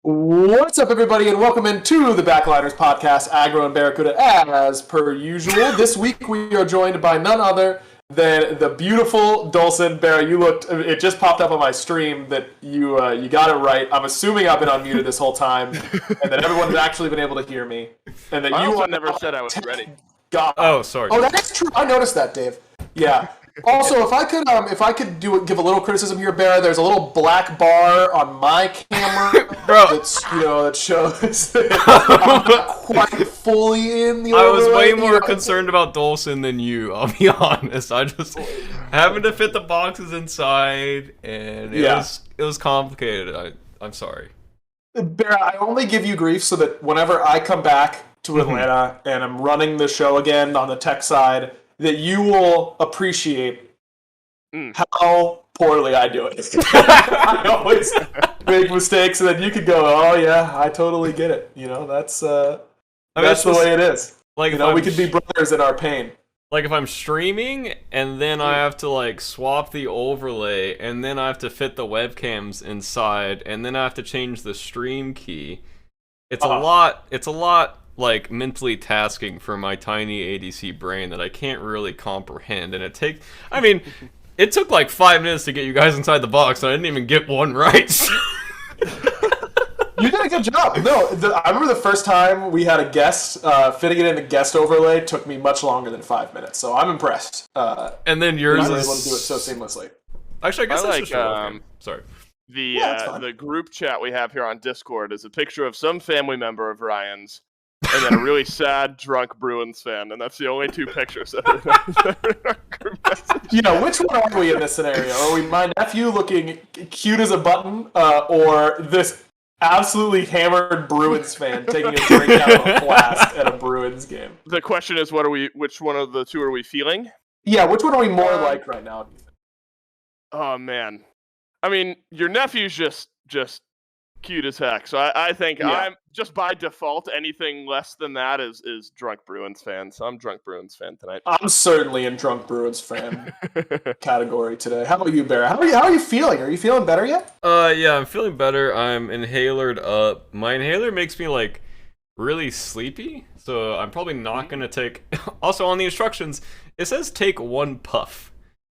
What's up, everybody, and welcome into the Backliners podcast, Agro and Barracuda, as per usual. This week we are joined by none other than the beautiful Dulcin. Barra, it just popped up on my stream that you got it right. I'm assuming I've been unmuted this whole time, and that everyone's actually been able to hear me. And that I you also never said I was ready. God. Oh, sorry. Oh, that is true. I noticed that, Dave. Yeah. Also, if I could give a little criticism here, Barra, there's a little black bar on my camera, Bro. that shows that I'm not quite fully in the I was way overlay, more concerned about Dulcin than you, I'll be honest. I just having to fit the boxes inside, and it was complicated. I'm sorry. Barra, I only give you grief so that whenever I come back to Atlanta and I'm running the show again on the tech side, that you will appreciate how poorly I do it. I always make mistakes, and then you could go, "Oh yeah, I totally get it." You know, that's the way it is. Like, we could be brothers in our pain. Like, if I'm streaming and then I have to like swap the overlay, and then I have to fit the webcams inside, and then I have to change the stream key. It's a lot. It's a lot. Like, mentally tasking for my tiny ADC brain that I can't really comprehend, and it took like 5 minutes to get you guys inside the box, and I didn't even get one right. You did a good job. No, I remember the first time we had a guest, fitting it in the guest overlay took me much longer than 5 minutes, so I'm impressed. And then yours I was is able to do it so seamlessly. Actually, I guess that's like just sorry. The group chat we have here on Discord is a picture of some family member of Ryan's, and then a really sad drunk Bruins fan, and that's the only two pictures that are in our group message. You know, which one are we in this scenario? Are we my nephew looking cute as a button, or this absolutely hammered Bruins fan taking a drink out of a flask at a Bruins game? The question is, which one of the two are we feeling? Yeah, which one are we more like right now? Oh man, I mean, your nephew's just cute as heck. So I think I'm just by default, anything less than that is drunk Bruins fan. So I'm drunk Bruins fan tonight. I'm certainly in drunk Bruins fan category today. How about you, Bear? How are you feeling? Are you feeling better yet? Yeah, I'm feeling better. I'm inhalered up. My inhaler makes me like really sleepy, so I'm probably not gonna take. Also, on the instructions, it says take 1 puff.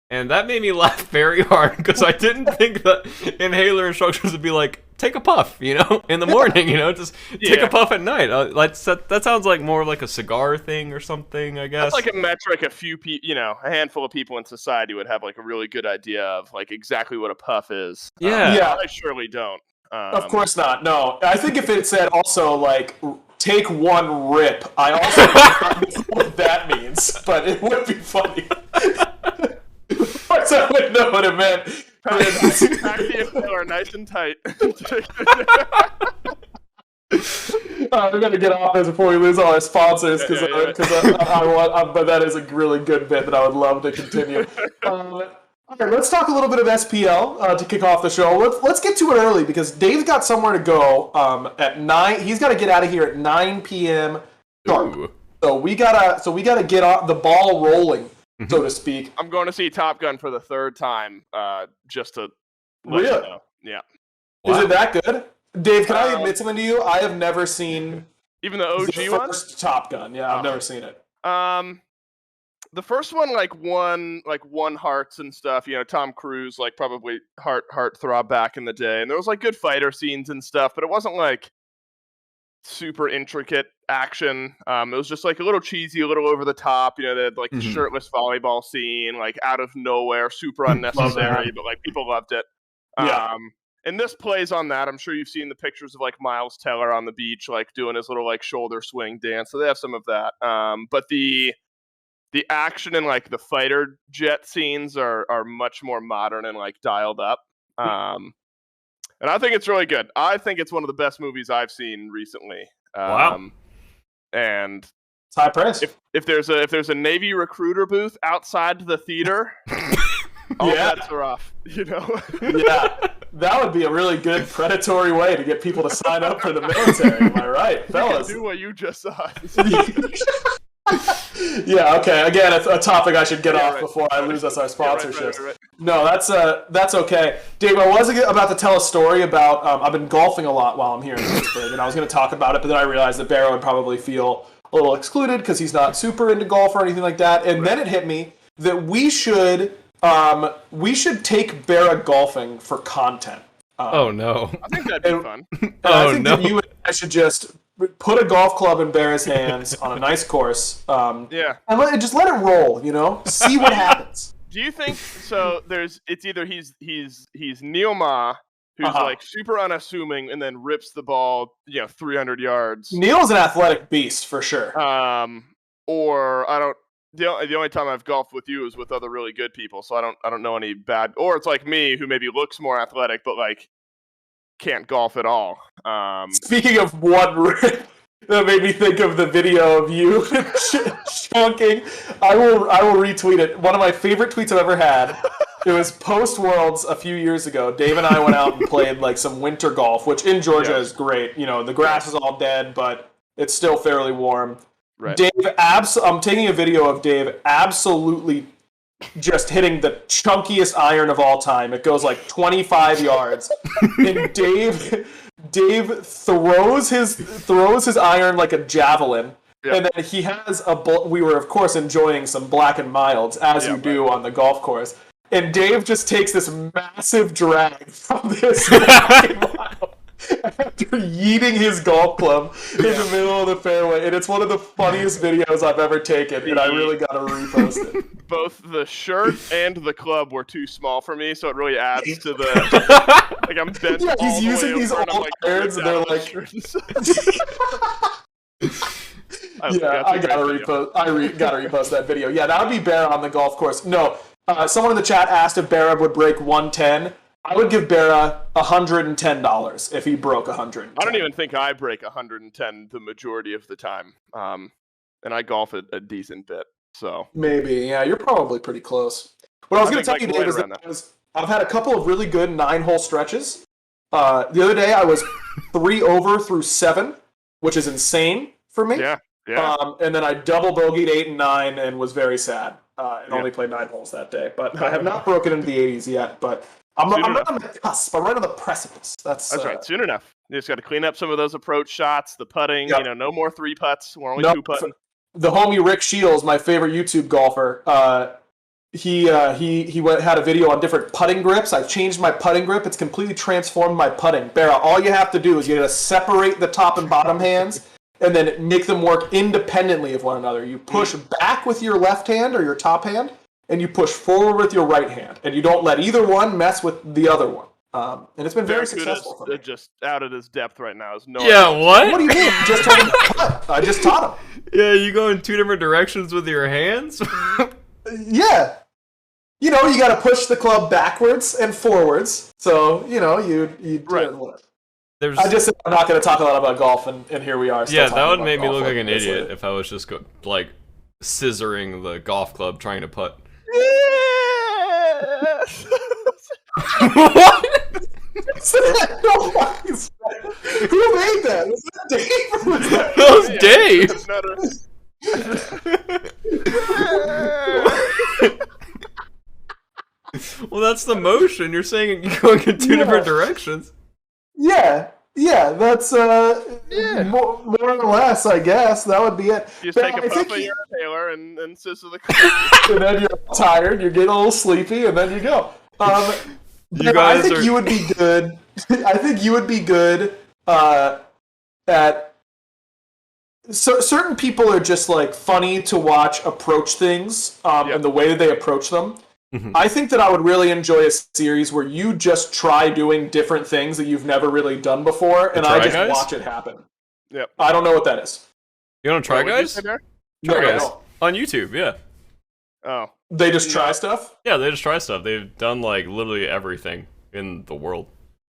And that made me laugh very hard, because I didn't think that inhaler instructions would be like, take a puff, in the morning, just take a puff at night. That sounds like more like a cigar thing or something, I guess. That's like a metric a few people, a handful of people in society would have like a really good idea of like exactly what a puff is. Yeah. I surely don't. Of course not. No, I think if it said also like take 1 rip, I also don't know what that means, but it would be funny. I wouldn't know what it meant. Pack the inhaler nice and tight. We're gonna get off this before we lose all our sponsors, because but that is a really good bit that I would love to continue. Okay, let's talk a little bit of SPL to kick off the show. Let's get to it early, because Dave's got somewhere to go at 9. He's got to get out of here at 9 p.m. sharp. Ooh. So we gotta get the ball rolling, so to speak. I'm going to see Top Gun for the 3rd time, just to let you know. Yeah. Wow. Is it that good? Dave, can I admit something to you? I have never seen even the OG the one. First Top Gun. Yeah, I've never seen it. The first one won hearts and stuff. Tom Cruise probably heart throb back in the day, and there was good fighter scenes and stuff, but it wasn't super intricate action. It was just a little cheesy, a little over the top. They had the shirtless volleyball scene, out of nowhere, super unnecessary, but people loved it. Yeah. And this plays on that. I'm sure you've seen the pictures of Miles Teller on the beach, doing his little shoulder swing dance. So they have some of that. But the action and the fighter jet scenes are much more modern and dialed up. And I think it's really good. I think it's one of the best movies I've seen recently. Wow. And it's high praise. If there's a Navy recruiter booth outside the theater, all bets are off. Yeah, that would be a really good predatory way to get people to sign up for the military. Am I right, fellas? You can do what you just saw. Yeah, okay. Again, it's a topic I should get off right. before I lose us our sponsorships. Right. No, that's okay. Dave, I was about to tell a story about, I've been golfing a lot while I'm here in Pittsburgh, and I was going to talk about it, but then I realized that Barrow would probably feel a little excluded because he's not super into golf or anything like that. And then it hit me that we should take Barrow golfing for content. Oh no! I think that'd be fun. I think that you and I should just put a golf club in Barrow's hands on a nice course. And just let it roll. See what happens. Do you think so? It's either he's Neil Ma, who's like super unassuming and then rips the ball 300 yards. Neil's an athletic beast for sure. Or I don't. The only time I've golfed with you is with other really good people, so I don't know any bad. Or it's like me, who maybe looks more athletic, but like can't golf at all. Speaking of one rip, that made me think of the video of you chunking. I will retweet it. One of my favorite tweets I've ever had. It was post Worlds a few years ago. Dave and I went out and played like some winter golf, which in Georgia is great. The grass is all dead, but it's still fairly warm. Right. Dave, I'm taking a video of Dave absolutely just hitting the chunkiest iron of all time. It goes like 25 yards, and Dave throws his iron like a javelin, and then he has we were of course enjoying some Black and Milds as you do on the golf course, and Dave just takes this massive drag from this Black and Mild after yeeting his golf club in the middle of the fairway, and it's one of the funniest videos I've ever taken, and I really gotta repost it. Both the shirt and the club were too small for me, so it really adds to the like I'm bent. Yeah, he's all using the way these over, and I'm, old like, irons, and they're like. I gotta repost. Gotta repost that video. Yeah, that would be Barra on the golf course. No, someone in the chat asked if Barra would break 110. I would give Barra $110 if he broke 100. I don't even think I break 110 the majority of the time. And I golf a decent bit, so maybe. Yeah, you're probably pretty close. What I was going to tell you, Dave, is that I've had a couple of really good 9-hole stretches. The other day, I was 3 over through 7, which is insane for me. Yeah. And then I double bogeyed 8 and 9 and was very sad. And only played 9 holes that day. But I have not broken into the 80s yet. But I'm right on the cusp. I'm right on the precipice. That's right. Soon enough. You just got to clean up some of those approach shots, the putting. Yep. No more 3 putts. We're only 2 putting. The homie Rick Shields, my favorite YouTube golfer, he had a video on different putting grips. I've changed my putting grip. It's completely transformed my putting. Barra, all you have to do is you got to separate the top and bottom hands and then make them work independently of one another. You push back with your left hand or your top hand, and you push forward with your right hand. And you don't let either one mess with the other one. And it's been very successful for me. Just out of his depth right now. What? What do you mean? Just taught him to putt. I just taught him. Yeah, you go in 2 different directions with your hands? Yeah. You got to push the club backwards and forwards. So, you right. Whatever. I just said I'm not going to talk a lot about golf, and here we are. Yeah, that would make me look like an idiot if I was just scissoring the golf club trying to putt. What? Who made that? Was that Dave? That was Dave. Well, that's the motion. You're saying you're going in 2 different directions. Yeah, that's more or less, I guess. That would be it. You just take a puff of your inhaler and scissor the club. And then you're tired, you're getting a little sleepy, and then you go. I think you would be good. I think you would be good at. So certain people are just like funny to watch approach things, and the way that they approach them. Mm-hmm. I think that I would really enjoy a series where you just try doing different things that you've never really done before, and I just watch it happen. Yep. I don't know what that is. You don't Try Guys? Try Guys on YouTube, yeah. Oh. They just try stuff? Yeah, they just try stuff. They've done literally everything in the world.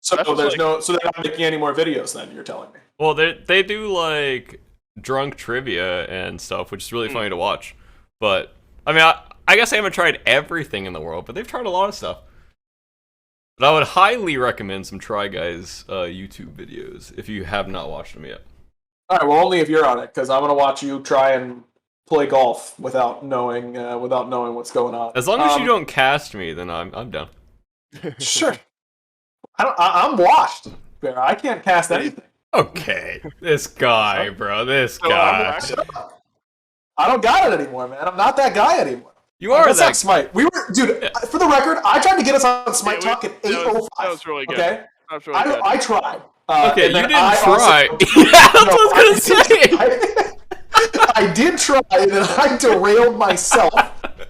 So so they're not making any more videos then, you're telling me. Well, they do drunk trivia and stuff, which is really funny to watch. But I mean, I guess I haven't tried everything in the world, but they've tried a lot of stuff. But I would highly recommend some Try Guys YouTube videos if you have not watched them yet. All right, well, only if you're on it, because I'm going to watch you try and play golf without knowing what's going on. As long as you don't cast me, then I'm down. Sure. I'm washed. Bear. I can't cast anything. Okay, this guy, bro, this guy. I don't got it anymore, man. I'm not that guy anymore. You are that Smite. We were, dude. For the record, I tried to get us on Smite Talk at 8:05. That was really good. Okay, that was really good. I tried. Okay, you didn't try. Yeah, that's what I was gonna say. I did try, and then I derailed myself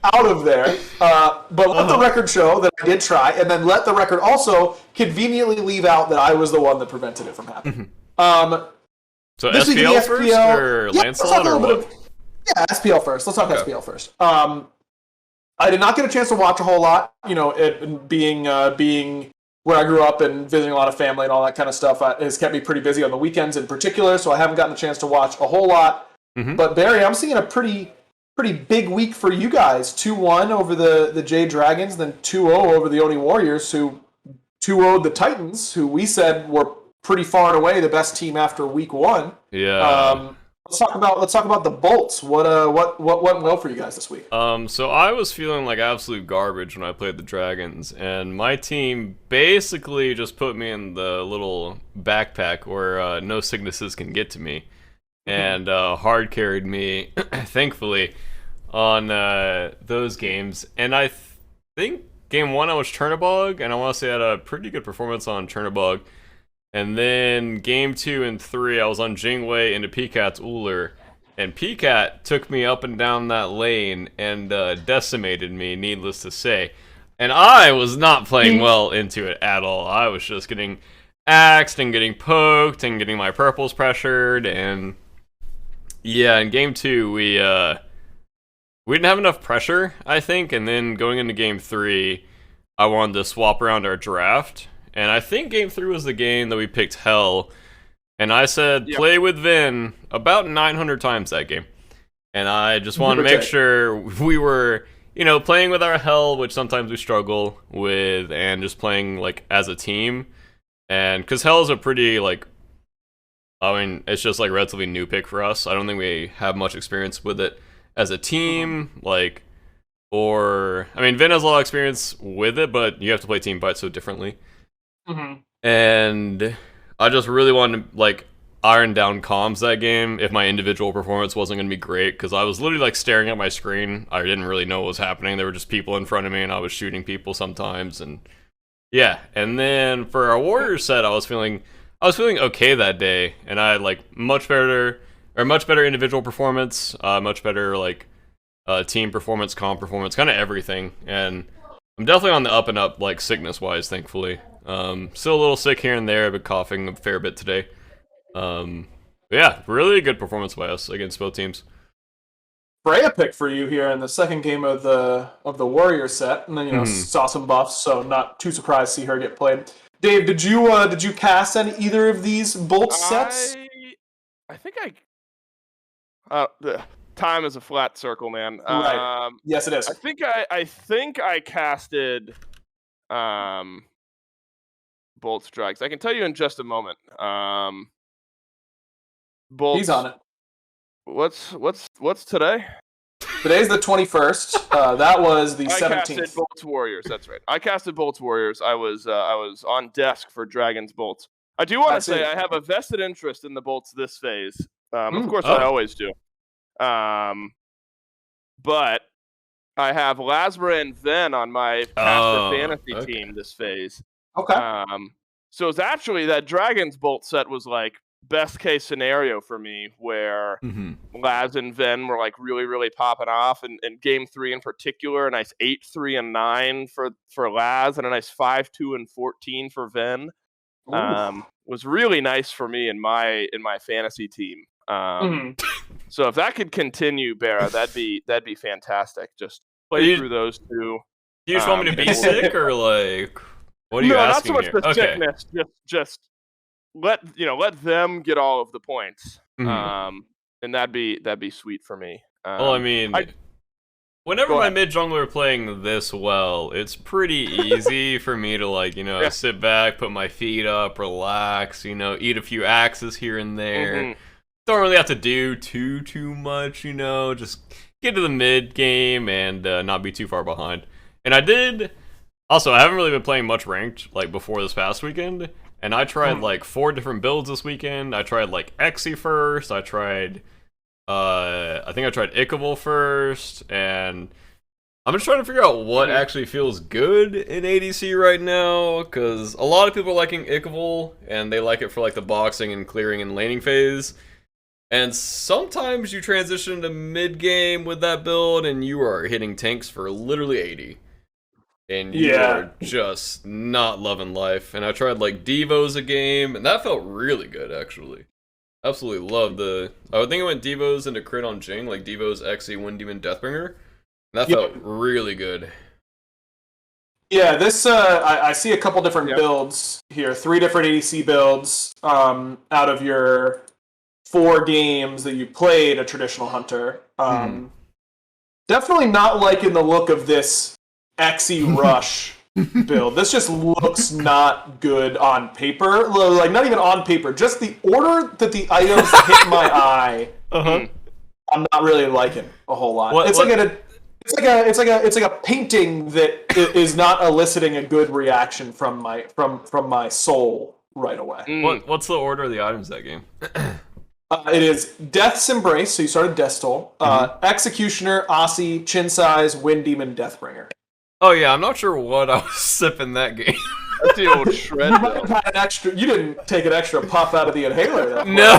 out of there. But let the record show that I did try, and then let the record also conveniently leave out that I was the one that prevented it from happening. So SPL first or Lancelot or what? Yeah, SPL first. Let's talk SPL first. I did not get a chance to watch a whole lot. You know, it being where I grew up and visiting a lot of family and all that kind of stuff has kept me pretty busy on the weekends in particular. So I haven't gotten a chance to watch a whole lot. But Barry, I'm seeing a pretty big week for you guys. 2-1 over the Jade Dragons, then 2-0 over the Oni Warriors, who 2-0'd the Titans, who we said were pretty far and away the best team after week 1. Yeah. Let's talk about the Bolts. What went well for you guys this week? So I was feeling like absolute garbage when I played the Dragons, and my team basically just put me in the little backpack where no sicknesses can get to me, and hard carried me, thankfully, on those games. And I think game 1 I was Chernobog, and I want to say I had a pretty good performance on Chernobog. And then game 2 and 3, I was on Jingwei into Picat's Uller, and Picat took me up and down that lane and decimated me, needless to say. And I was not playing well into it at all. I was just getting axed and getting poked and getting my purples pressured, and yeah, in game 2 we didn't have enough pressure, I think, and then going into game 3, I wanted to swap around our draft. And I think game 3 was the game that we picked Hell. And I said, play with Vin about 900 times that game. And I just wanted to make sure we were, playing with our Hell, which sometimes we struggle with, and just playing, as a team. And because Hell is a pretty, it's just, relatively new pick for us. I don't think we have much experience with it as a team, Vin has a lot of experience with it, but you have to play team fights so differently. And I just really wanted to iron down comms that game if my individual performance wasn't going to be great, because I was literally staring at my screen. I didn't really know what was happening. There were just people in front of me and I was shooting people sometimes, and yeah. And then for our Warriors set, I was feeling okay that day, and I had much better individual performance, much better team performance, comm performance, kind of everything. And I'm definitely on the up and up sickness wise, thankfully. Still a little sick here and there. I've been coughing a fair bit today. Yeah, really good performance by us against both teams. Freya pick for you here in the second game of the Warrior set, and then saw some buffs, so not too surprised to see her get played. Dave, did you cast either of these Bolt sets? I think time is a flat circle, man. Right. Yes, it is. I think I casted Bolt's Drags. I can tell you in just a moment. Bolt's, he's on it. What's today? Today's the 21st. That was the 17th. I casted Bolt's Warriors. That's right. I casted Bolt's Warriors. I was on desk for Dragons Bolts. I do want to say I have a vested interest in the Bolts this phase. Of course, I always do. But I have Lasbra and Ven on my Caster Fantasy team this phase. Okay. So it's actually that Dragon's Bolt set was best case scenario for me, where Laz and Ven were really, really popping off, and game 3 in particular, a nice 8-3-9 for Laz, and a nice 5-2-14 for Ven. Was really nice for me in my fantasy team. So if that could continue, Barra, that'd be fantastic. Just play through those two. You just want me to be sick, or what are you asking? No, not so much the sickness. Just let them get all of the points. And that'd be sweet for me. Whenever my mid jungler are playing this well, it's pretty easy for me to sit back, put my feet up, relax, eat a few axes here and there. don't really have to do too much, you know, just get to the mid game and not be too far behind. And I did. Also, I haven't really been playing much ranked like before this past weekend, and I tried like 4 different builds this weekend. I tried like Xe first. I tried, I think I tried Ickable first, and I'm just trying to figure out what actually feels good in ADC right now, because a lot of people are liking Ickable, and they like it for like the boxing and clearing and laning phase. And sometimes you transition into mid game with that build, and you are hitting tanks for literally 80. And you are just not loving life. And I tried like Devos a game, and that felt really good actually. Absolutely loved the. I would think I went Devos into crit on Jing, like Devos, Xe, Wind Demon, Deathbringer. That felt really good. Yeah, this I see a couple different builds here. 3 different ADC builds out of your 4 games that you played a traditional hunter. Definitely not liking the look of this Xe Rush build. This just looks not good on paper. Like, not even on paper. Just the order that the items hit my eye. I'm not really liking a whole lot. It's like a painting that is not eliciting a good reaction from my soul right away. What's the order of the items that game? It is Death's Embrace, so you started Death's Toll, Executioner, Aussie, Chin Size, Wind Demon, Deathbringer. Oh yeah, I'm not sure what I was sipping that game. That's the old shred. You didn't take an extra puff out of the inhaler. No,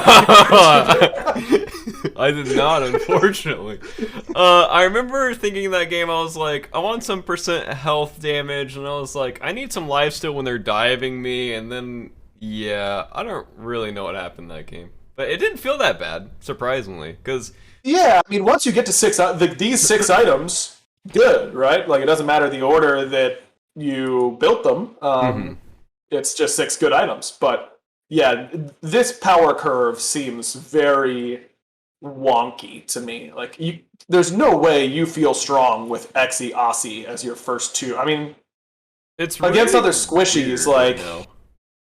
I did not, unfortunately. I remember thinking in that game, I was like, I want some % health damage, and I was like, I need some lifesteal when they're diving me, and then, yeah, I don't really know what happened in that game. But it didn't feel that bad, surprisingly, because... Yeah, I mean, once you get to these 6 items... Good, right? Like, it doesn't matter the order that you built them. It's just 6 good items. But yeah, this power curve seems very wonky to me. Like, there's no way you feel strong with Xe Aussie as your first 2. I mean, it's against other squishies, like,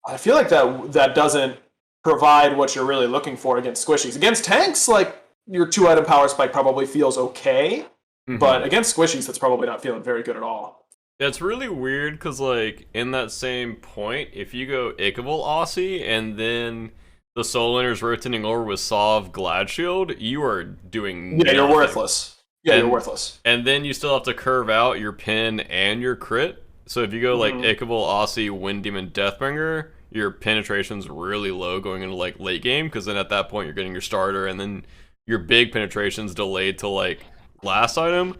I feel like that doesn't provide what you're really looking for against squishies. Against tanks, like, your 2-item power spike probably feels okay. But against squishies, that's probably not feeling very good at all. Yeah, it's really weird because, like, in that same point, if you go Ickable Aussie and then the Soul Lander's rotating over with Sov Glad Shield, you are doing nothing. You're worthless. You're worthless. And then you still have to curve out your pin and your crit. So if you go, like, Ickable Aussie, Wind Demon, Deathbringer, your penetration's really low going into, like, late game, because then at that point you're getting your starter, and then your big penetration's delayed to, like, last item,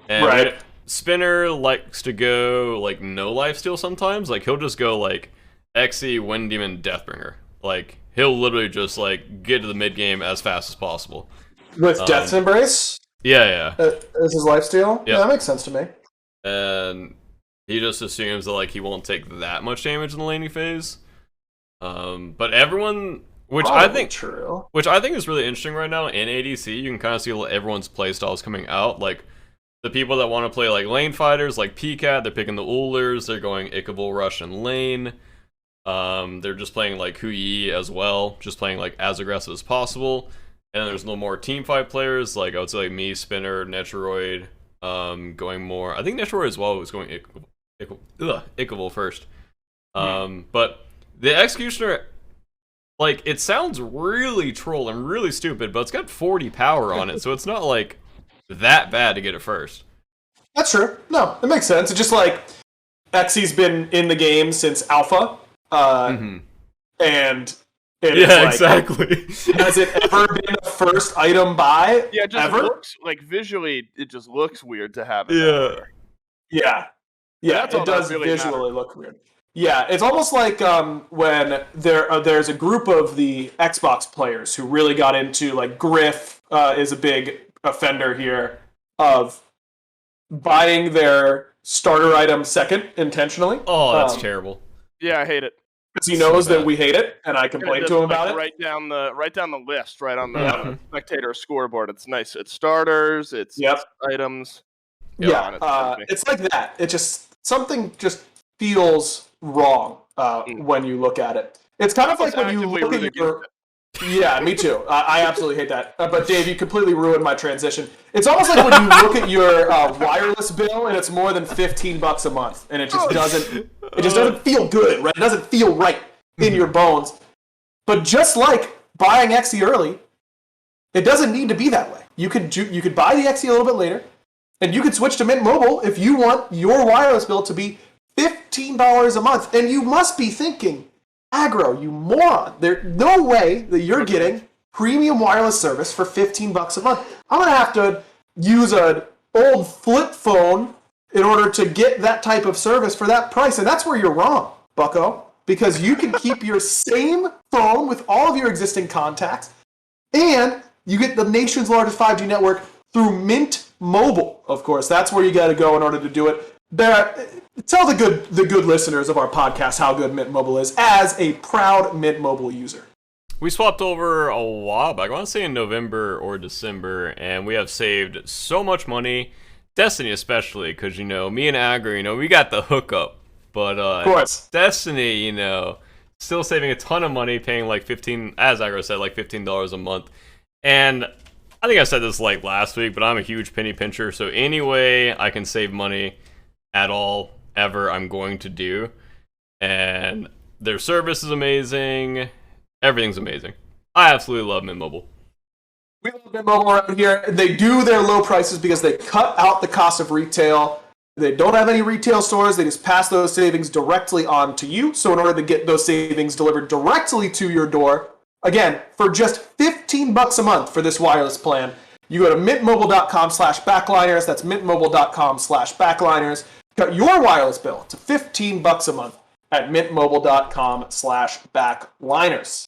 and Spinner likes to go like no lifesteal sometimes. Like, he'll just go like Xe, Wind Demon, Deathbringer. Like, he'll literally just like get to the mid game as fast as possible with Death's Embrace. Yeah. As his lifesteal. Yep. Yeah, that makes sense to me. And he just assumes that like he won't take that much damage in the laning phase. But everyone. Which I think is really interesting right now in ADC. You can kind of see everyone's playstyles coming out. Like, the people that want to play like lane fighters, like PCAT, they're picking the Ulers. They're going Ickable, Rush, and lane. They're just playing like Hui as well, just playing like as aggressive as possible. And then there's no more teamfight players, like I would say like me, Spinner, Netroid, going more. I think Netroid as well was going Ickable first. But the Executioner. Like, it sounds really troll and really stupid, but it's got 40 power on it, so it's not, like, that bad to get it first. That's true. No, it makes sense. It's just, like, Xe's been in the game since Alpha, and exactly. Has it ever been a first item buy? Yeah, it just ever? looks, like, visually, it just looks weird to have it. Yeah, it does really visually look weird. Yeah, it's almost like when there's a group of the Xbox players who really got into, like, Griff is a big offender here of buying their starter item second intentionally. Oh, that's terrible. Yeah, I hate it. Because he knows that we hate it, and I complain to him about it. Right down the list, right on the spectator scoreboard. It's nice. It's starters. It's items. It's like that. It just something just feels wrong when you look at it. It's kind of like when you look at your Yeah, me too. I absolutely hate that. But Dave, you completely ruined my transition. It's almost like when you look at your wireless bill and it's more than $15 a month, and it just doesn't feel good, right? It doesn't feel right in your bones. But just like buying XE early, it doesn't need to be that way. You could buy the XE a little bit later, and you could switch to Mint Mobile if you want your wireless bill to be $15 a month. And you must be thinking, Aggro, you moron. There's no way that you're getting premium wireless service for $15 a month. I'm going to have to use an old flip phone in order to get that type of service for that price. And that's where you're wrong, bucko, because you can keep your same phone with all of your existing contacts, and you get the nation's largest 5G network through Mint Mobile. Of course, that's where you got to go in order to do it. Tell the good listeners of our podcast how good Mint Mobile is as a proud Mint Mobile user. We swapped over a while back, I want to say in November or December, and we have saved so much money. Destiny especially, because, me and Agri, we got the hookup. But of course. Destiny, still saving a ton of money, paying like as Agri said, like $15 a month. And I think I said this like last week, but I'm a huge penny pincher, so any way I can save money at all, ever, I'm going to do. And their service is amazing. Everything's amazing. I absolutely love Mint Mobile. We love Mint Mobile around here. They do their low prices because they cut out the cost of retail. They don't have any retail stores. They just pass those savings directly on to you. So in order to get those savings delivered directly to your door, again, for just $15 a month for this wireless plan, you go to mintmobile.com/backliners. That's mintmobile.com/backliners. Cut your wireless bill to $15 a month at mintmobile.com/backliners.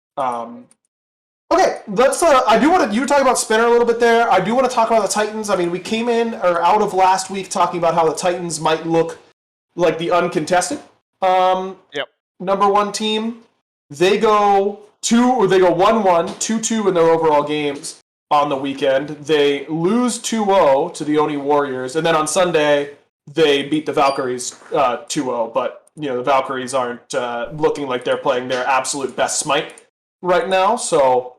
Okay, let's. I do want to. You were talking about Spinner a little bit there. I do want to talk about the Titans. I mean, we came in or out of last week talking about how the Titans might look like the uncontested number one team. They go 1-1, 2-2 in their overall games on the weekend. They lose 2-0 to the Oni Warriors, and then on Sunday they beat the Valkyries 2-0. But the Valkyries aren't looking like they're playing their absolute best Smite right now. So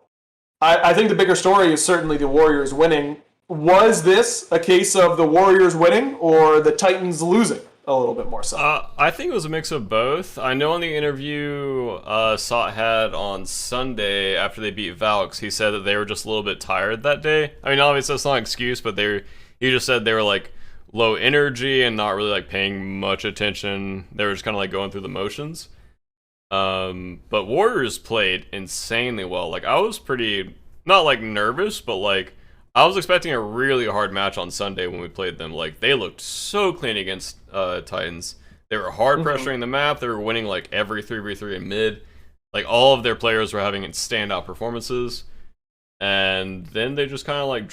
I think the bigger story is certainly the Warriors winning. Was this a case of the Warriors winning or the Titans losing a little bit more so? I think it was a mix of both. I know in the interview Sot had on Sunday after they beat Valks, he said that they were just a little bit tired that day. I mean, obviously that's not an excuse, but he just said they were like low energy and not really like paying much attention. They were just kind of like going through the motions. But Warriors played insanely well. Like, I was pretty, not like nervous, but like I was expecting a really hard match on Sunday when we played them. Like, they looked so clean against Titans. They were hard pressuring the map. They were winning like every 3v3 in mid. Like, all of their players were having standout performances. And then they just kind of like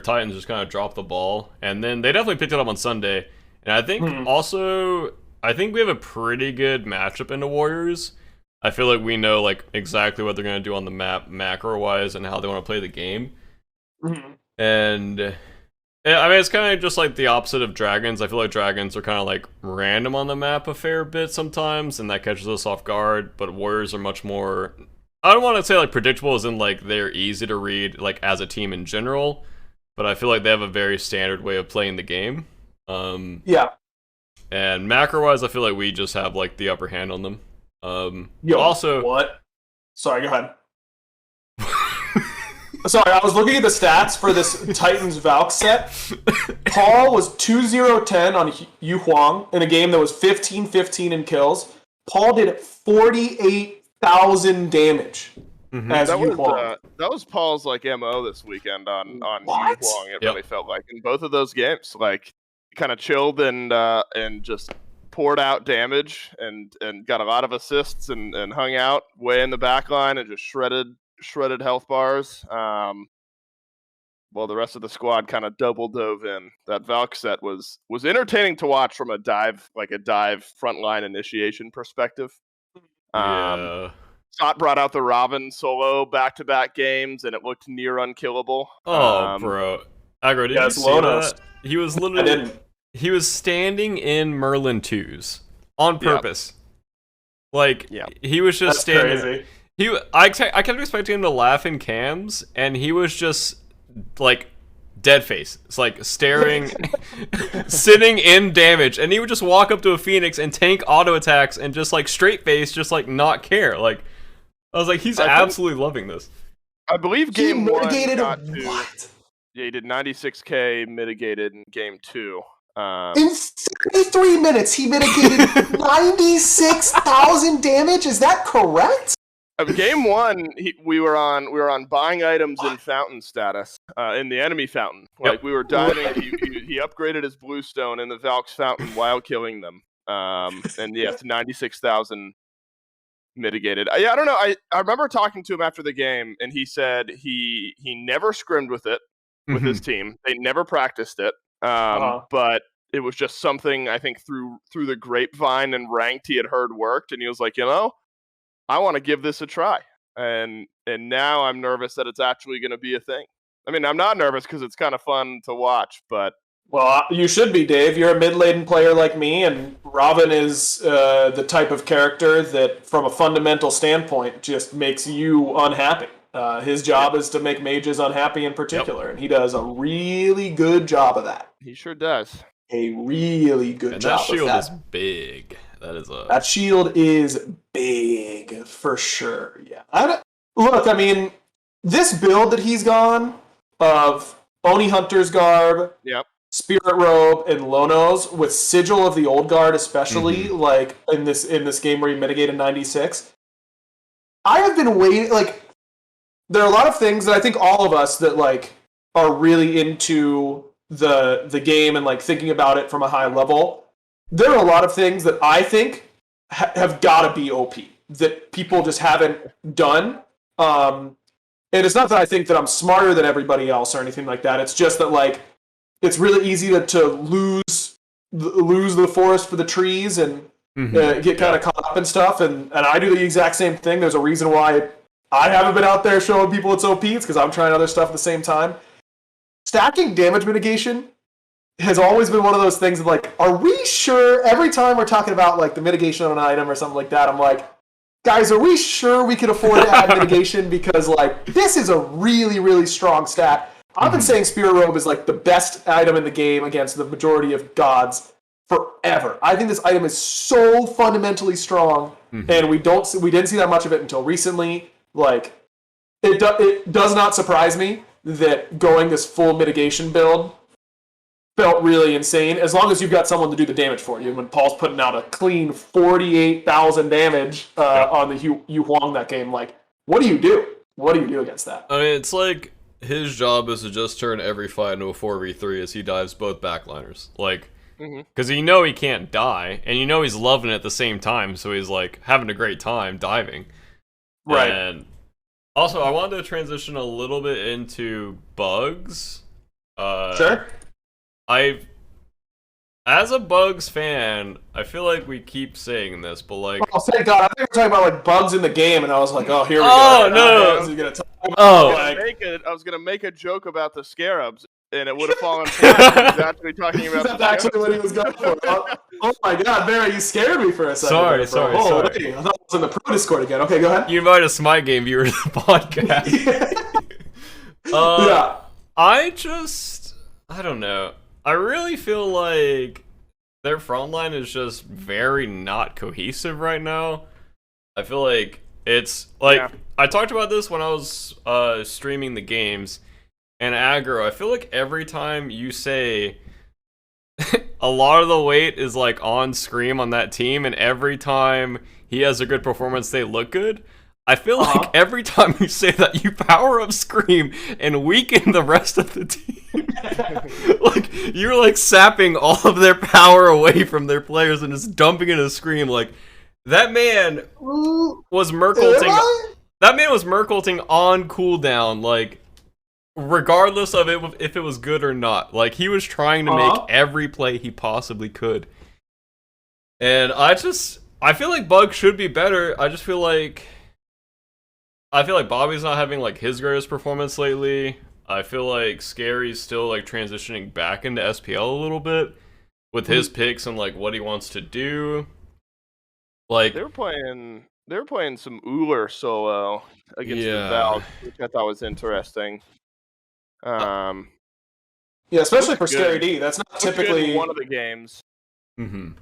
Titans just kind of dropped the ball. And then they definitely picked it up on Sunday. And I think also, I think we have a pretty good matchup into Warriors. I feel like we know like exactly what they're going to do on the map macro-wise and how they want to play the game. And I mean, it's kind of just like the opposite of Dragons. I feel like Dragons are kind of like random on the map a fair bit sometimes, and that catches us off guard. But Warriors are much more, I don't want to say like predictable as in like they're easy to read like as a team in general, but I feel like they have a very standard way of playing the game. Yeah. And macro-wise, I feel like we just have like the upper hand on them. Also, what? Sorry, go ahead. Sorry, I was looking at the stats for this Titans Valk set. Paul was 2-0-10 on Yu Huang in a game that was 15-15 in kills. Paul did 48,000 damage as Yu Huang. That was Paul's like MO this weekend on Yu Huang. It really felt like in both of those games, like kind of chilled and just poured out damage and got a lot of assists and hung out way in the back line and just shredded health bars. Well, the rest of the squad kind of double dove in. That Valk set was entertaining to watch from a dive frontline initiation perspective. Sot brought out the Robin solo back-to-back games, and it looked near unkillable. Bro. Aggro, did you see that? He was literally... He was standing in Merlin 2s on purpose. Like, he was just standing... Crazy. I kept expecting him to laugh in cams, and he was just like dead face. It's like staring, sitting in damage, and he would just walk up to a Phoenix and tank auto attacks and just like straight face, just like not care. Like I was like, he's absolutely loving this. I believe game one mitigated got to, what? Yeah, he did 96k mitigated in game 2. In 33 minutes, he mitigated 96,000 damage. Is that correct? Game 1, we were on buying items in fountain status, in the enemy fountain. Like we were diving. He upgraded his bluestone in the Valk's fountain while killing them. And yeah, to 96,000 mitigated. I don't know. I remember talking to him after the game, and he said he never scrimmed with it with his team. They never practiced it. But it was just something I think through the grapevine and ranked he had heard worked, and he was like, I want to give this a try. And now I'm nervous that it's actually going to be a thing. I mean, I'm not nervous because it's kind of fun to watch, but... Well, you should be, Dave. You're a mid-laden player like me, and Robin is the type of character that, from a fundamental standpoint, just makes you unhappy. His job is to make mages unhappy in particular, and he does a really good job of that. He sure does. A really good job of that. That shield is big. That shield is big, for sure. Yeah. Look, I mean, this build that he's gone of Oni Hunter's Garb, Spirit Robe, and Lonos, with Sigil of the Old Guard especially, like, in this game where he mitigated 96, I have been waiting, like, there are a lot of things that I think all of us that, like, are really into the game and, like, thinking about it from a high level, there are a lot of things that I think have got to be OP that people just haven't done. And it's not that I think that I'm smarter than everybody else or anything like that. It's just that, like, it's really easy to lose the forest for the trees and get kind of caught up in stuff. And I do the exact same thing. There's a reason why I haven't been out there showing people it's OP. It's because I'm trying other stuff at the same time. Stacking damage mitigation has always been one of those things of, like, are we sure? Every time we're talking about, like, the mitigation on an item or something like that, I'm like, guys, are we sure we can afford to add mitigation? Because, like, this is a really, really strong stat. I've been saying Spirit Robe is, like, the best item in the game against the majority of gods forever. I think this item is so fundamentally strong, and we didn't see that much of it until recently. Like, it does not surprise me that going this full mitigation build felt really insane, as long as you've got someone to do the damage for you. When Paul's putting out a clean 48,000 damage on the Yu Huang that game, like, what do you do? What do you do against that? I mean, it's like his job is to just turn every fight into a 4v3 as he dives both backliners. Like, because he can't die, and he's loving it at the same time, so he's, like, having a great time diving. Right. And also, I wanted to transition a little bit into bugs. Sure. As a Bugs fan, I feel like we keep saying this, but, like... Oh, thank God. I think we're talking about, like, bugs in the game, and I was like, oh, here we go. Oh, no. I was gonna make a joke about the scarabs, and it would have fallen flat. He was actually talking about That's actually what he was going for. Oh my God, Barry, you scared me for a second. Sorry. I thought it was in the Pro Discord again. Okay, go ahead. You invite a Smite game viewer to the podcast. I don't know. I really feel like their front line is just very not cohesive right now. I feel like it's like I talked about this when I was streaming the games, and aggro, I feel like every time you say a lot of the weight is, like, on Scream on that team, and every time he has a good performance they look good. I feel like every time you say that, you power up Scream and weaken the rest of the team. Like, you're, like, sapping all of their power away from their players and just dumping it into Scream. Like, that man was Merkelting. That man was Merkelting on cooldown, like, regardless of if it was good or not. Like, he was trying to make every play he possibly could. And I feel like Bug should be better. I feel like Bobby's not having, like, his greatest performance lately. I feel like Scary's still, like, transitioning back into SPL a little bit with his picks and, like, what he wants to do. Like, they were playing They were playing some Uller solo against the Valve, which I thought was interesting. Yeah, especially for Scary D. That's not typically one of the games. Mm-hmm.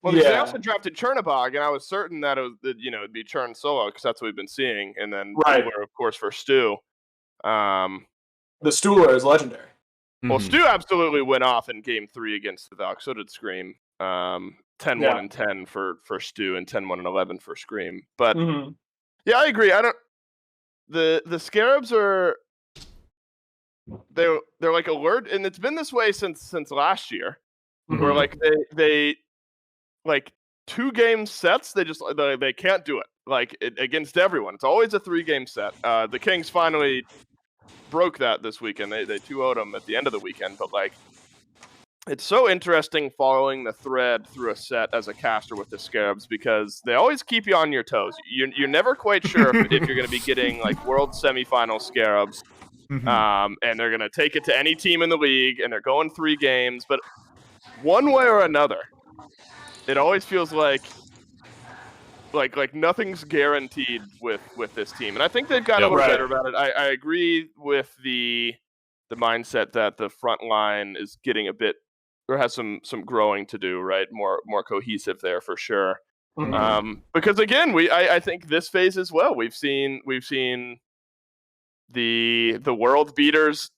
Well, they also drafted Chernabog, and I was certain that it'd be Chern solo because that's what we've been seeing, and then Uller, of course, for Stu. The Stuhler is legendary. Well, Stu absolutely went off in Game 3 against the Valk. So did Scream. 10-1 and 10 for Stu, and 10-1 and 11 for Scream. But yeah, I agree. I don't. The Scarabs are they're like alert, and it's been this way since last year, where like they like 2-game sets. They can't do it like against everyone. It's always a 3-game set. The Kings finally broke that this weekend. They 2-0'd them at the end of the weekend, but like it's so interesting following the thread through a set as a caster with the Scarabs because they always keep you on your toes. You're never quite sure if you're going to be getting like World Semifinal Scarabs, and they're going to take it to any team in the league, and they're going 3 games. But one way or another, it always feels like nothing's guaranteed with this team, and I think they've gotten a little better about it. I agree with the mindset that the front line is getting a bit, or has some growing to do, right? More cohesive there for sure. Because again, I think this phase as well, we've seen the world beaters,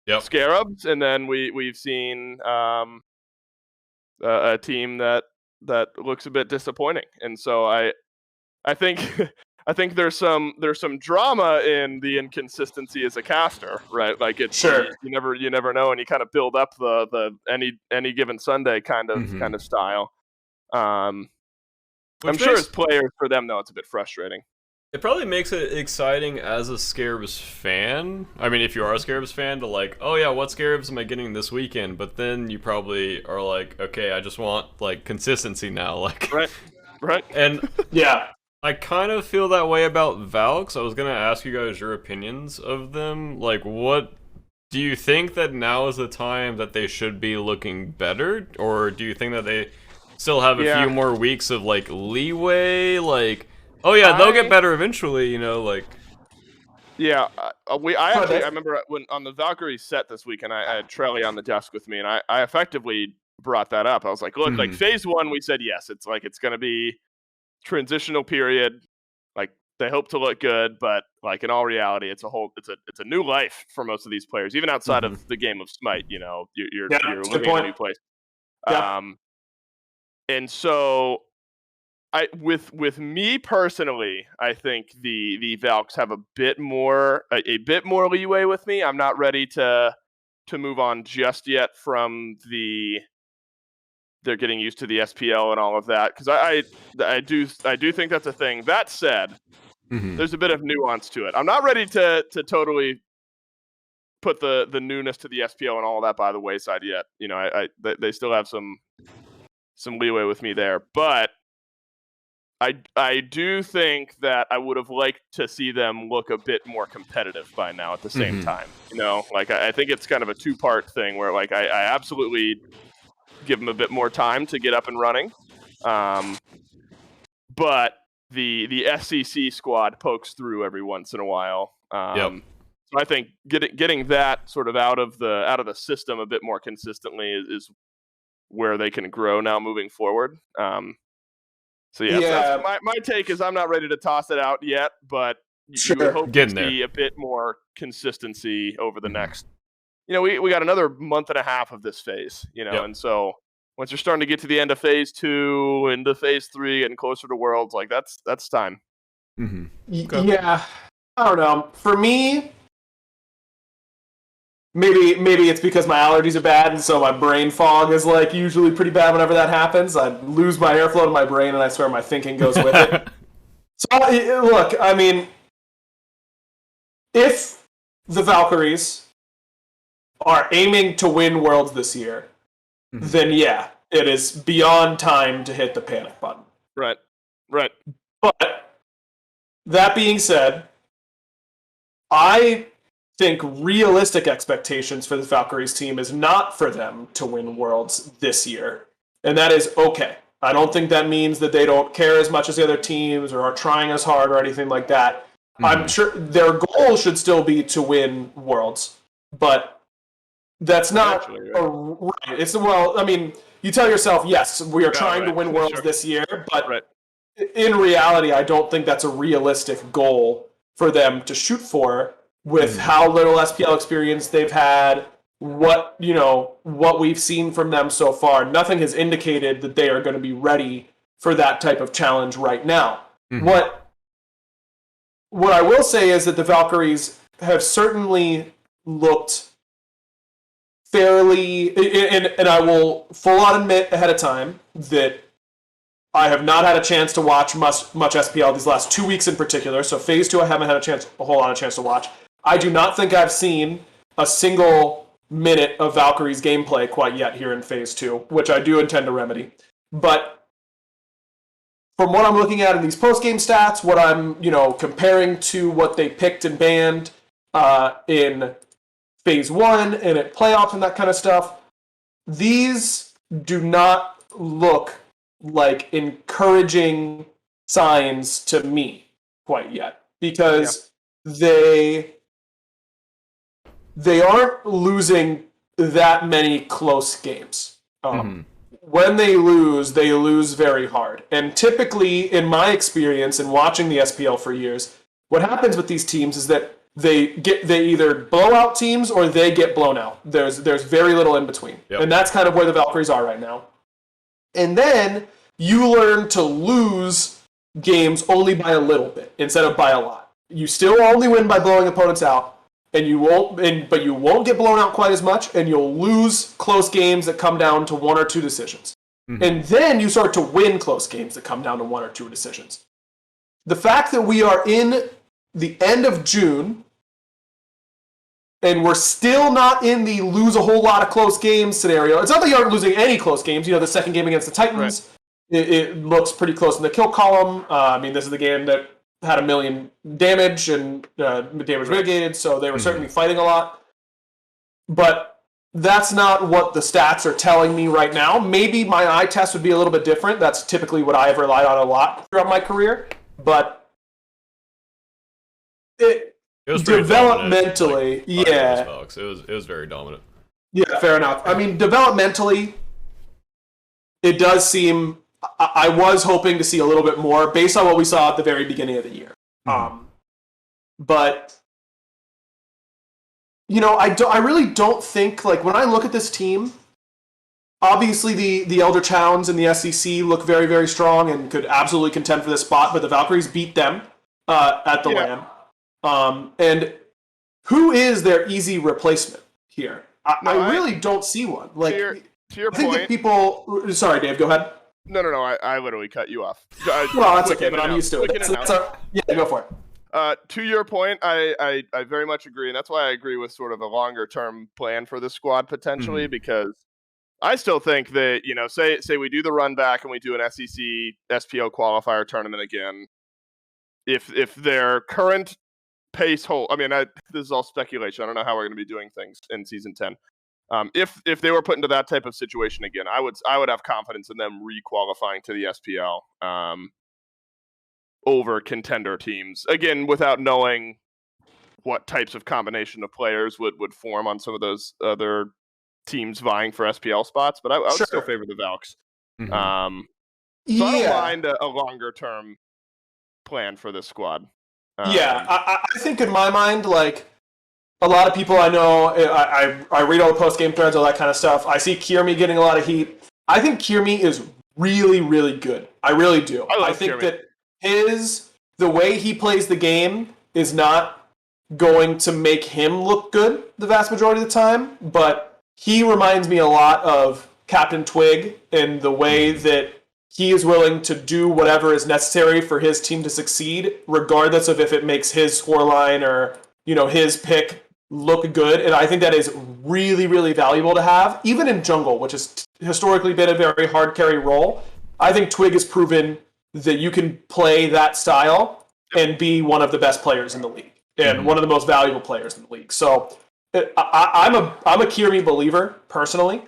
Scarabs, and then we've seen a team that looks a bit disappointing, and so I think I think there's some drama in the inconsistency as a caster, right? Like it's you never know, and you kind of build up the any given Sunday kind of style. I'm sure as players, for them though, it's a bit frustrating. It probably makes it exciting as a Scarabs fan. I mean, if you are a Scarabs fan, to like, oh yeah, what Scarabs am I getting this weekend? But then you probably are like, okay, I just want like consistency now, like right, and yeah. I kind of feel that way about Valks. I was gonna ask you guys your opinions of them. Like, what do you think that now is the time that they should be looking better, or do you think that they still have a few more weeks of like leeway? Like, oh yeah, they'll get better eventually, you know, like. Yeah, I remember when on the Valkyrie set this weekend, I had Trelly on the desk with me, and I effectively brought that up. I was like, look, like phase 1, we said yes, it's gonna be transitional period, like they hope to look good, but like in all reality, it's a new life for most of these players, even outside of the game of Smite. You know, you're living in a new place. And so with me personally, I think the Valks have a bit more leeway with me. I'm not ready to move on just yet from they're getting used to the SPL and all of that, because I do think that's a thing. That said, there's a bit of nuance to it. I'm not ready to totally put the newness to the SPL and all of that by the wayside yet. You know, they still have some leeway with me there, but I do think that I would have liked to see them look a bit more competitive by now at the same time. You know, like I think it's kind of a 2-part thing where like I absolutely give them a bit more time to get up and running. But the SCC squad pokes through every once in a while. So I think getting that sort of out of the system a bit more consistently is where they can grow now moving forward. So that's my take is I'm not ready to toss it out yet, but you would hope to see a bit more consistency over the next. You know, we got another month and a half of this phase, you know, and so once you're starting to get to the end of phase 2, into phase 3, getting closer to Worlds, like that's time. Okay. Yeah, I don't know. For me, maybe it's because my allergies are bad, and so my brain fog is like usually pretty bad whenever that happens. I lose my airflow in my brain, and I swear my thinking goes with it. So look, I mean, if the Valkyries are aiming to win Worlds this year, then yeah, it is beyond time to hit the panic button. Right. But that being said, I think realistic expectations for the Valkyries team is not for them to win Worlds this year, and that is okay. I don't think that means that they don't care as much as the other teams or aren't trying as hard or anything like that. I'm sure their goal should still be to win Worlds, but that's not right. It's I mean, you tell yourself, yes, we are trying to win Worlds this year, but in reality, I don't think that's a realistic goal for them to shoot for with how little SPL experience they've had, what we've seen from them so far. Nothing has indicated that they are going to be ready for that type of challenge right now. What I will say is that the Valkyries have certainly looked fairly, and I will full on admit ahead of time that I have not had a chance to watch much SPL these last 2 weeks in particular. So Phase 2 I haven't had a whole lot of chance to watch. I do not think I've seen a single minute of Valkyrie's gameplay quite yet here in Phase 2, which I do intend to remedy. But from what I'm looking at in these post-game stats, what I'm comparing to what they picked and banned in Phase 1 and at playoffs and that kind of stuff, these do not look like encouraging signs to me quite yet, because they aren't losing that many close games. When they lose very hard. And typically, in my experience in watching the SPL for years, what happens with these teams is that they either blow out teams or they get blown out. There's very little in between. And that's kind of where the Valkyries are right now. And then you learn to lose games only by a little bit instead of by a lot. You still only win by blowing opponents out, but you won't get blown out quite as much, and you'll lose close games that come down to 1 or 2 decisions. And then you start to win close games that come down to 1 or 2 decisions. The fact that we are in the end of June, and we're still not in the lose a whole lot of close games scenario. It's not that you aren't losing any close games. The second game against the Titans, it looks pretty close in the kill column. I mean, this is the game that had 1 million damage and damage mitigated, so they were certainly fighting a lot. But that's not what the stats are telling me right now. Maybe my eye test would be a little bit different. That's typically what I have relied on a lot throughout my career. But it was developmentally, it was very dominant. Yeah, fair enough. I mean, developmentally, it does seem. I was hoping to see a little bit more based on what we saw at the very beginning of the year. But I really don't think, like, when I look at this team, obviously the Elder Chowns and the SEC look very, very strong and could absolutely contend for this spot, but the Valkyries beat them at the LAN. And who is their easy replacement here? I really don't see one. Like, to your I think point, that people... Sorry, Dave, go ahead. No, I literally cut you off. Well, that's okay, but I'm used to it. Yeah, go for it. To your point, I very much agree, and that's why I agree with sort of a longer-term plan for this squad potentially, because I still think that, say we do the run back and we do an SEC SPO qualifier tournament again, if their current pace hold, I mean, this is all speculation. I don't know how we're going to be doing things in Season 10. If they were put into that type of situation again, I would have confidence in them re-qualifying to the SPL over contender teams. Again, without knowing what types of combination of players would form on some of those other teams vying for SPL spots, but I would still favor the Valks. So I don't mind a longer term plan for this squad. I think in my mind, like, a lot of people I know, I read all the post-game threads, all that kind of stuff. I see Kiermi getting a lot of heat. I think Kiermi is really, really good. I really do. I think Kiermi. That the way he plays the game is not going to make him look good the vast majority of the time, but he reminds me a lot of Captain Twig in the way that he is willing to do whatever is necessary for his team to succeed, regardless of if it makes his scoreline or his pick look good. And I think that is really, really valuable to have, even in jungle, which has historically been a very hard carry role. I think Twig has proven that you can play that style and be one of the best players in the league and one of the most valuable players in the league. So I'm a Kiermi believer personally.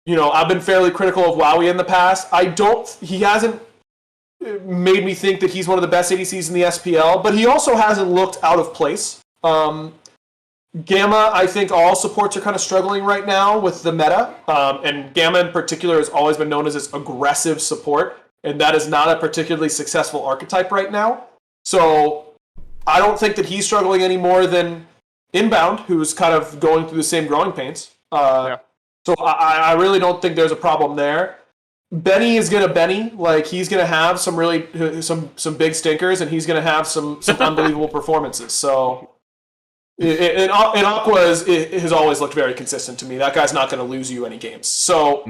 I've been fairly critical of Wowie in the past. He hasn't made me think that he's one of the best ADCs in the SPL, but he also hasn't looked out of place. Gamma, I think all supports are kind of struggling right now with the meta, and Gamma in particular has always been known as this aggressive support, and that is not a particularly successful archetype right now. So I don't think that he's struggling any more than Inbound, who's kind of going through the same growing pains. So I really don't think there's a problem there. Benny is gonna Benny, like he's gonna have some some big stinkers, and he's gonna have some unbelievable performances. So, and Aqua has always looked very consistent to me. That guy's not gonna lose you any games. So,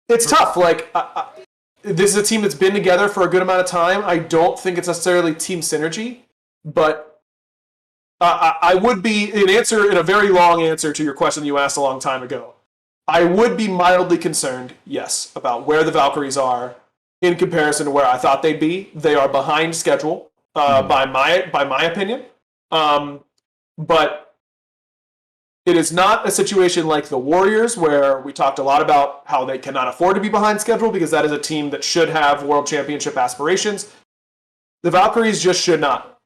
it's tough. Like this is a team that's been together for a good amount of time. I don't think it's necessarily team synergy, but I would be in a very long answer to your question you asked a long time ago. I would be mildly concerned, yes, about where the Valkyries are in comparison to where I thought they'd be. They are behind schedule, by my opinion. But it is not a situation like the Warriors, where we talked a lot about how they cannot afford to be behind schedule because that is a team that should have World Championship aspirations. The Valkyries just should not.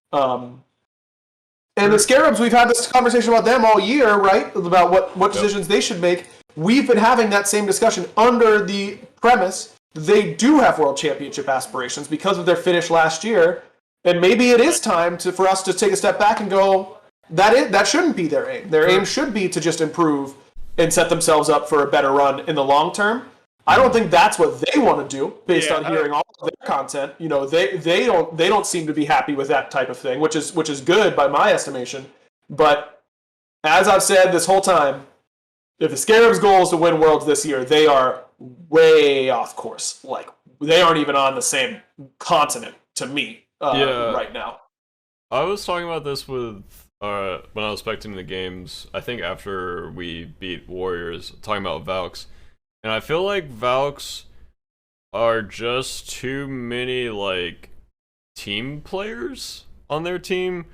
And the Scarabs, we've had this conversation about them all year, right? About what decisions they should make. We've been having that same discussion under the premise that they do have World Championship aspirations because of their finish last year. And maybe it is time for us to take a step back and go, that shouldn't be their aim. Their aim should be to just improve and set themselves up for a better run in the long term. I don't think that's what they want to do based on hearing all of their content. They don't seem to be happy with that type of thing, which is good by my estimation. But as I've said this whole time, if the Scarabs' goal is to win Worlds this year, they are way off course. Like they aren't even on the same continent to me right now. I was talking about this with when I was spectating the games. I think after we beat Warriors, talking about Valks. And I feel like Valks are just too many, like, team players on their team.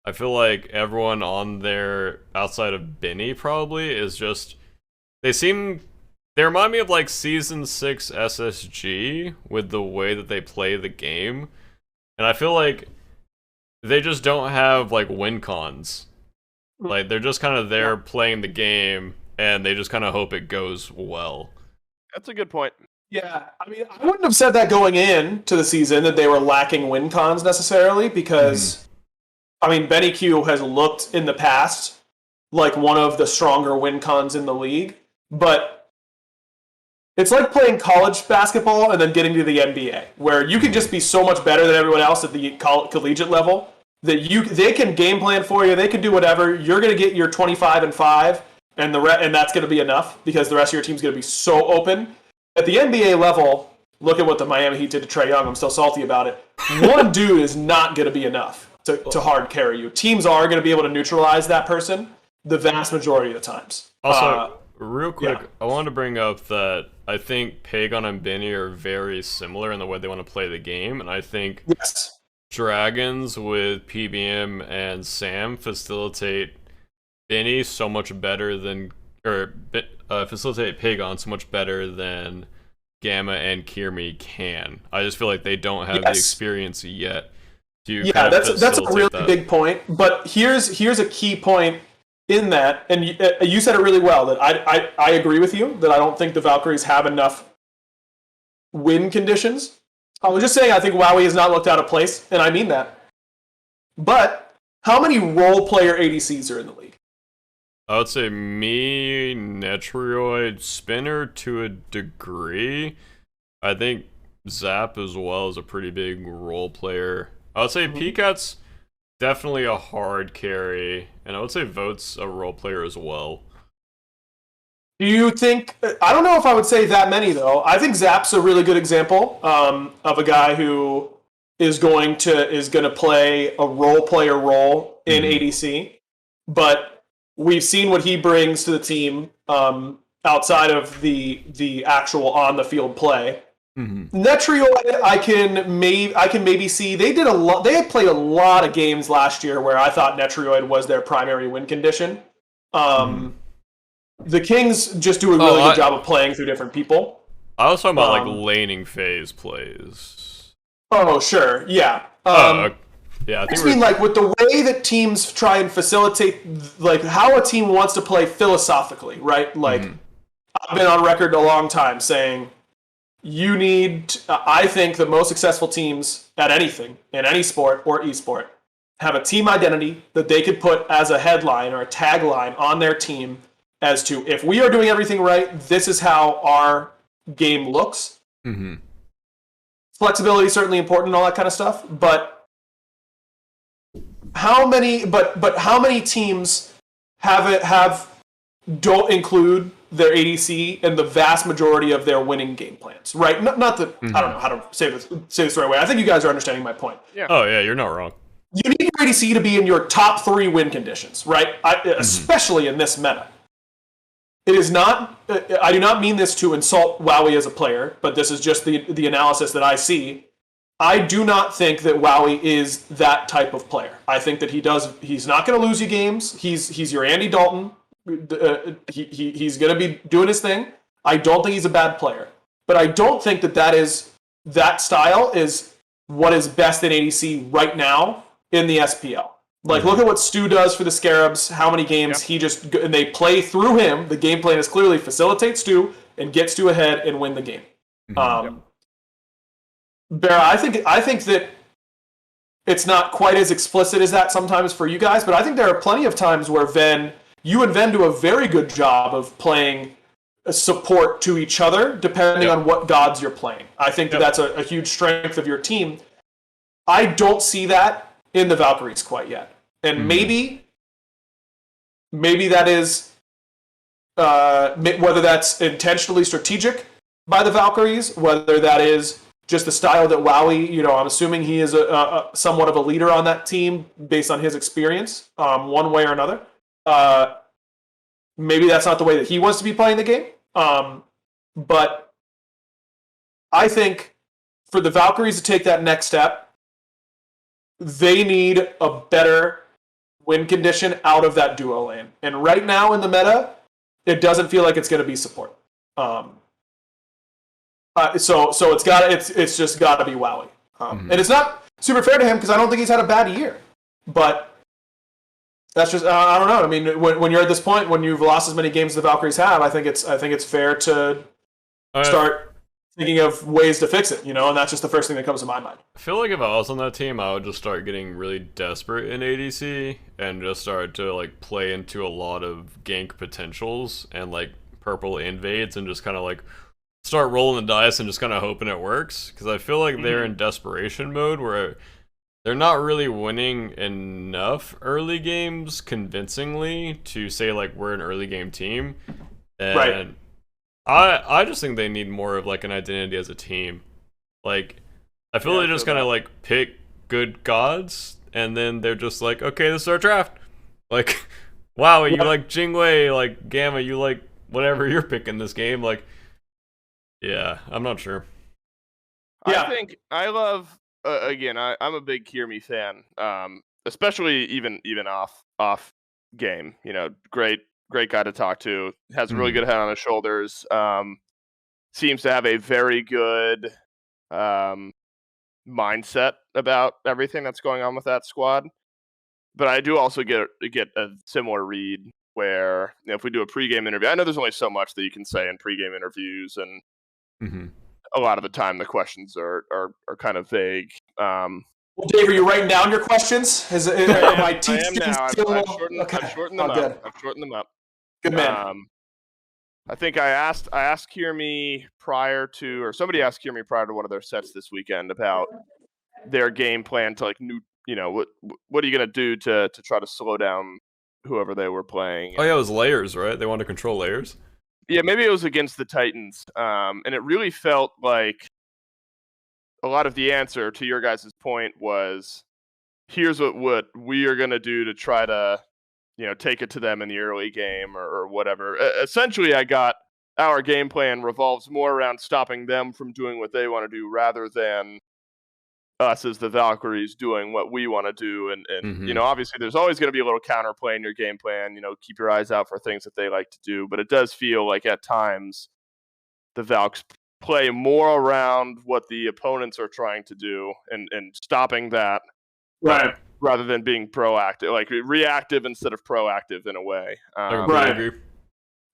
I feel like everyone on there, outside of Benny probably, is just... They remind me of, like, Season 6 SSG with the way that they play the game. And I feel like they just don't have, like, win cons. Like, they're just kind of there playing the game, and they just kind of hope it goes well. That's a good point. Yeah, I mean, I wouldn't have said that going into the season that they were lacking win cons necessarily because, I mean, Benny Q has looked in the past like one of the stronger win cons in the league, but it's like playing college basketball and then getting to the NBA, where you can just be so much better than everyone else at the collegiate level that they can game plan for you, they can do whatever, you're going to get your 25-5, and that's going to be enough because the rest of your team's going to be so open. At the NBA level, look at what the Miami Heat did to Trae Young. I'm still salty about it. One dude is not going to be enough to hard carry you. Teams are going to be able to neutralize that person the vast majority of the times. Also, real quick, I wanted to bring up that I think Pagon and Benny are very similar in the way they want to play the game, and I think Dragons with PBM and Sam facilitate Benny so much better than, facilitate Pagon so much better than Gamma and Kirmi can. I just feel like they don't have the experience yet to kind of that's a really big point. But here's a key point in that, and you said it really well, that I agree with you, that I don't think the Valkyries have enough win conditions. I was just saying I think Wowie has not looked out of place, and I mean that. But how many role player ADCs are in the league? I would say me, Netrioid, Spinner to a degree. I think Zap as well is a pretty big role player. I would say Picat's definitely a hard carry, and I would say Vote's a role player as well. Do you think... I don't know if I would say that many, though. I think Zap's a really good example of a guy who is going to play a role player role in ADC, but we've seen what he brings to the team outside of the actual on the field play. Netrioid, I can maybe see they had played a lot of games last year where I thought Netrioid was their primary win condition. the Kings just do a really good job of playing through different people. I was talking about like laning phase plays. Oh, sure, yeah. Yeah, I think I mean, like with the way that teams try and facilitate, like how a team wants to play philosophically, right? Like I've been on record a long time saying you need. I think the most successful teams at anything in any sport or esport have a team identity that they could put as a headline or a tagline on their team as to if we are doing everything right, this is how our game looks. Mm-hmm. Flexibility is certainly important and all that kind of stuff, but how many teams don't include their ADC in the vast majority of their winning game plans, right? Not that I don't know how to say this the right way. I think you guys are understanding my point. Yeah. Oh yeah, you're not wrong. You need your ADC to be in your top 3 win conditions, right? Especially in this meta. It is not. I do not mean this to insult Wowie as a player, but this is just the analysis that I see. I do not think that Wowie is that type of player. I think that he's not going to lose you games. He's your Andy Dalton. He's going to be doing his thing. I don't think he's a bad player. But I don't think that style is what is best in ADC right now in the SPL. Like, look at what Stu does for the Scarabs, how many games and they play through him. The game plan is clearly facilitate Stu and get Stu ahead and win the game. Bear, I think that it's not quite as explicit as that sometimes for you guys, but I think there are plenty of times where you and Ven do a very good job of playing support to each other, depending on what gods you're playing. I think that's a huge strength of your team. I don't see that in the Valkyries quite yet. And maybe that is, whether that's intentionally strategic by the Valkyries, whether that is just the style that Wowie, I'm assuming he is a somewhat of a leader on that team based on his experience, one way or another. Maybe that's not the way that he wants to be playing the game. But I think for the Valkyries to take that next step, they need a better win condition out of that duo lane. And right now in the meta, it doesn't feel like it's going to be support. So it's just got to be Wowie. And it's not super fair to him because I don't think he's had a bad year. But that's just I don't know. I mean, when you're at this point, when you've lost as many games as the Valkyries have, I think it's fair to start thinking of ways to fix it. And that's just the first thing that comes to my mind. I feel like if I was on that team, I would just start getting really desperate in ADC and just start to like play into a lot of gank potentials and like purple invades and just kind of like start rolling the dice and just kind of hoping it works, because I feel like they're in desperation mode where they're not really winning enough early games convincingly to say like we're an early game team. And I just think they need more of like an identity as a team. Like I feel they just kind of like pick good gods and then they're just like, okay, this is our draft. Like, wow, you like Jingwei, like Gamma, you like whatever you're picking this game. Like, yeah, I'm not sure. I think I love again. I'm a big Hear Me fan, especially even off game. Great guy to talk to. Has a really good head on his shoulders. Seems to have a very good mindset about everything that's going on with that squad. But I do also get a similar read where if we do a pregame interview, I know there's only so much that you can say in pregame interviews, and a lot of the time the questions are kind of vague. Well, Dave, are you writing down your questions? I am now. I've shortened them up. I've shortened them up. Good man. I think I asked Hear Me prior to, or somebody asked Hear Me prior to one of their sets this weekend about their game plan to like what are you gonna do to try to slow down whoever they were playing. Oh yeah, it was layers, right? They want to control layers. Yeah, maybe it was against the Titans, and it really felt like a lot of the answer to your guys' point was, here's what we are gonna do to try to take it to them in the early game or whatever. Essentially, I got our game plan revolves more around stopping them from doing what they want to do rather than us as the Valkyries doing what we want to do, and you know, obviously there's always going to be a little counterplay in your game plan. You know, keep your eyes out for things that they like to do, but it does feel like at times the Valks play more around what the opponents are trying to do and stopping that, right? Rather than being proactive, like reactive instead of proactive in a way. I agree.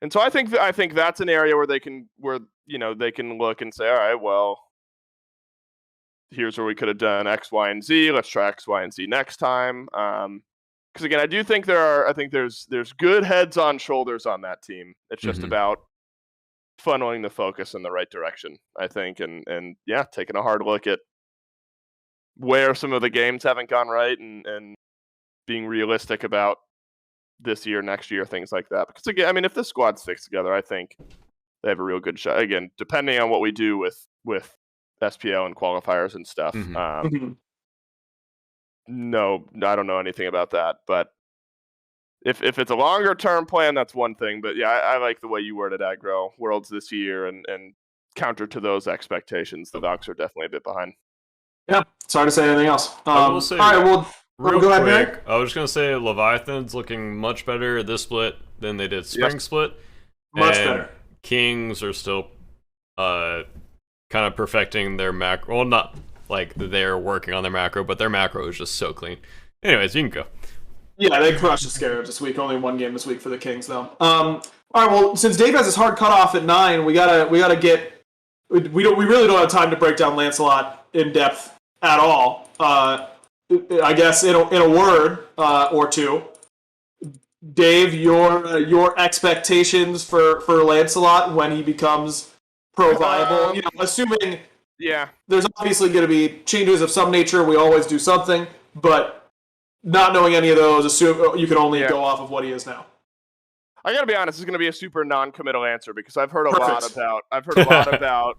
And so I think that's an area where they can look and say, all right, well, here's where we could have done X, Y, and Z. Let's try X, Y, and Z next time. Because again, I do think there's good heads on shoulders on that team. It's just about funneling the focus in the right direction, I think, and yeah, taking a hard look at where some of the games haven't gone right and being realistic about this year, next year, things like that. Because again, I mean, if this squad sticks together, I think they have a real good shot. Again, depending on what we do with SPL and qualifiers and stuff. No, I don't know anything about that. But if it's a longer term plan, that's one thing. But yeah, I like the way you worded Aggro. Worlds this year and counter to those expectations, the Valks are definitely a bit behind. Yeah, it's hard to say anything else. I will say, all right, well, real go ahead, quick, Barry. I was just going to say Leviathan's looking much better this split than they did spring split. Much better. Kings are still kind of perfecting their macro. Well, not like they're working on their macro, but their macro is just so clean. Anyways, you can go. Yeah, they crushed the Scarabs this week. Only one game this week for the Kings, though. All right, well, since Dave has his hard cutoff at 9, we gotta get. We really don't have time to break down Lancelot in depth at all. I guess in a word or two, Dave, your expectations for Lancelot when he becomes pro viable. You know, assuming there's obviously going to be changes of some nature. We always do something, but not knowing any of those, assume you can only go off of what he is now. I gotta be honest, it's gonna be a super non-committal answer because I've heard a lot about.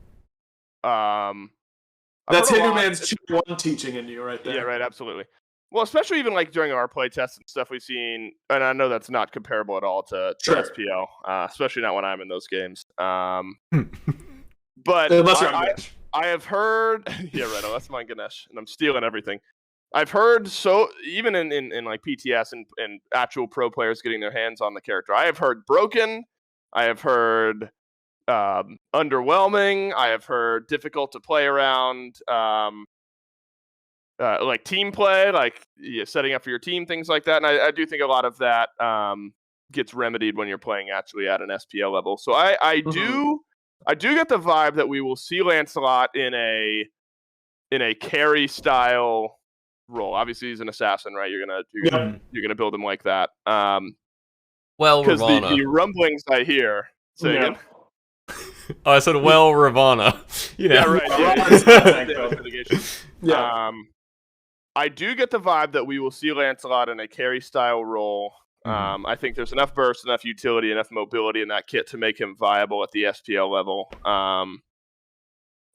That's Hindu Man's one teaching in you right there. Yeah, right, absolutely. Well, especially even like during our play tests and stuff we've seen, and I know that's not comparable at all to SPL, especially not when I'm in those games. But unless you're on Ganesh. I have heard, yeah, right, unless I'm on Ganesh, and I'm stealing everything. I've heard even in like PTS and actual pro players getting their hands on the character, I have heard broken, I have heard underwhelming, I have heard difficult to play around, like team play, like setting up for your team, things like that. And I do think a lot of that gets remedied when you're playing actually at an SPL level. So I do get the vibe that we will see Lancelot in a carry style role. Obviously, he's an assassin, right? You're gonna build him like that. Well, because Ravana. the rumblings I hear. Say again. Oh, I said Ravana. You know. Yeah, right. I do get the vibe that we will see Lancelot in a carry style role. I think there's enough burst, enough utility, enough mobility in that kit to make him viable at the SPL level. I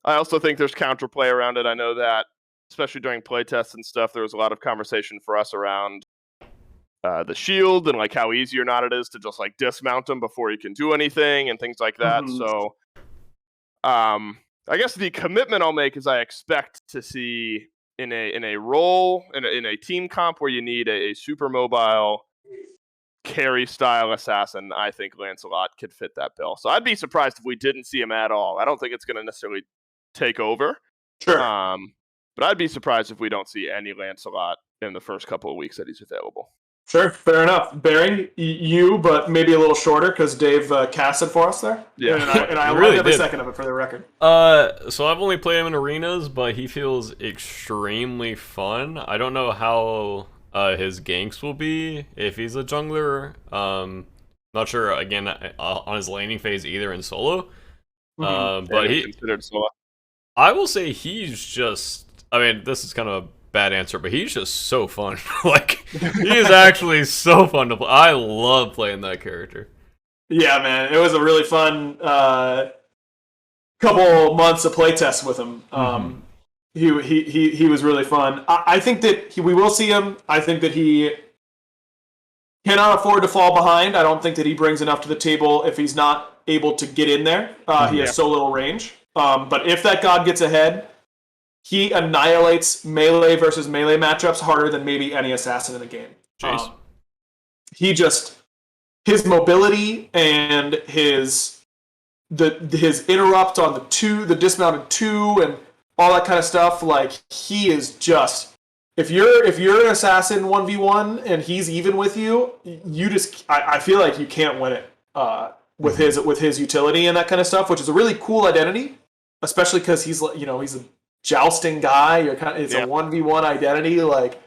also think there's counterplay around it. I know that, especially during playtests and stuff, there was a lot of conversation for us around the shield and like how easy or not it is to just like dismount him before he can do anything and things like that. So I guess the commitment I'll make is I expect to see in a role in a team comp where you need a super mobile carry style assassin. I think Lancelot could fit that bill. So I'd be surprised if we didn't see him at all. I don't think it's going to necessarily take over. Sure. But I'd be surprised if we don't see any Lancelot in the first couple of weeks that he's available. Sure, fair enough. Barry, you, but maybe a little shorter because Dave casted for us there. Yeah, and I loved every second of it for the record. So I've only played him in arenas, but he feels extremely fun. I don't know how his ganks will be if he's a jungler. Not sure again on his laning phase either in solo. But he considered solo. I will say he's just. I mean, this is kind of a bad answer, but he's just so fun. Like, he is actually so fun to play. I love playing that character. Yeah, man, it was a really fun couple months of playtest with him. He was really fun. I think that we will see him. I think that he cannot afford to fall behind. I don't think that he brings enough to the table if he's not able to get in there. He has so little range. But if that god gets ahead, he annihilates melee versus melee matchups harder than maybe any assassin in the game. His mobility and his interrupt on the dismounted 2 and all that kind of stuff, like he is just, if you're an assassin 1v1 and he's even with you, I feel like you can't win it with his utility and that kind of stuff, which is a really cool identity, especially because he's a jousting guy. It's a 1v1 identity. Like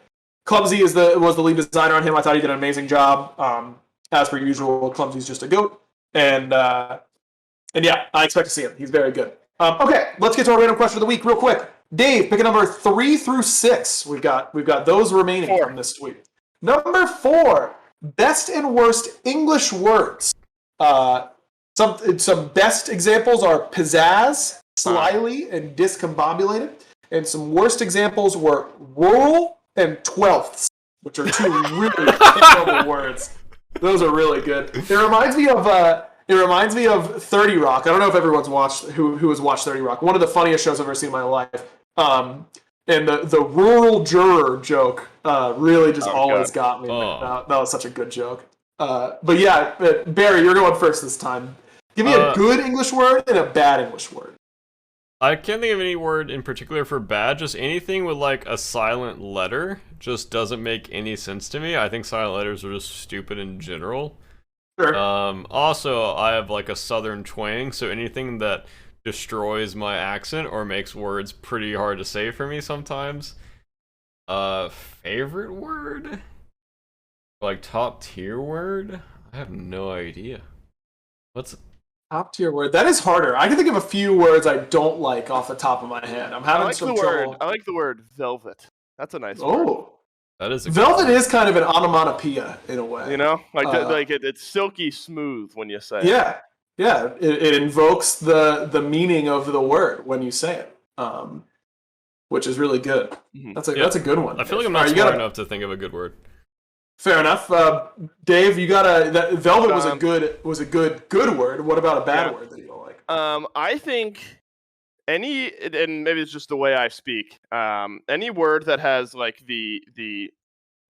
Clumsy was the lead designer on him. I thought he did an amazing job. As per usual, Clumsy's just a goat, and yeah, I expect to see him. He's very good. Okay, let's get to our random question of the week real quick. Dave, pick a number 3 through 6. We've got those remaining from this week. Number 4, best and worst English words. Some best examples are pizzazz, slyly, and discombobulated. And some worst examples were rural and twelfths, which are 2 really terrible words. Those are really good. It reminds me of 30 Rock. I don't know if everyone's watched who has watched 30 Rock. One of the funniest shows I've ever seen in my life. And the rural juror joke really just always got me. That was such a good joke. But yeah, Barry, you're going first this time. Give me a good English word and a bad English word. I can't think of any word in particular for bad. Just anything with like a silent letter just doesn't make any sense to me. I think silent letters are just stupid in general. Sure. Also, I have like a southern twang, so anything that destroys my accent or makes words pretty hard to say for me sometimes. Favorite word? Like top tier word? I have no idea. What's top tier word? That is harder. I can think of a few words I don't like off the top of my head. I'm having some trouble. I like the word velvet. That's a nice word. Oh. That is velvet is kind of an onomatopoeia in a way. You know? It's silky smooth when you say it. Yeah. Yeah. It invokes the meaning of the word when you say it. Which is really good. Mm-hmm. That's a good one. I feel like I'm not smart enough to think of a good word. Fair enough. Dave, you got velvet was a good word. What about a bad word that you don't like? I think and maybe it's just the way I speak. Any word that has like the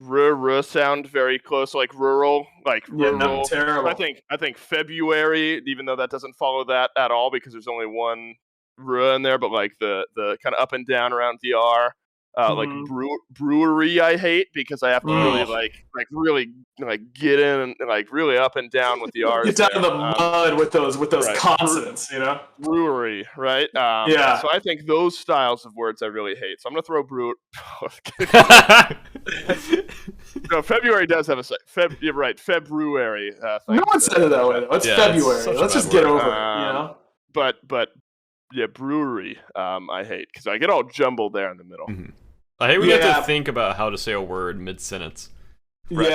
r sound very close, like rural, rural. No, terrible. I think February, even though that doesn't follow that at all because there's only one r in there, but like the kind of up and down around the r. Like brewery, I hate because I have to really get in and really up and down with the R's. Get down in the mud with those consonants, you know. Brewery, right? Yeah. So I think those styles of words I really hate. So I'm gonna throw No, February does have a you're right. February. No one said it that way. Though. It's February. Let's just get over it. You know. But yeah, brewery. I hate because I get all jumbled there in the middle. Mm-hmm. I hate when you have to think about how to say a word mid-sentence. Right.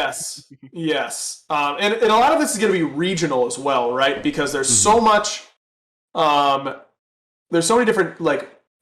Yes. And a lot of this is going to be regional as well, right? Because there's so much, there's so many different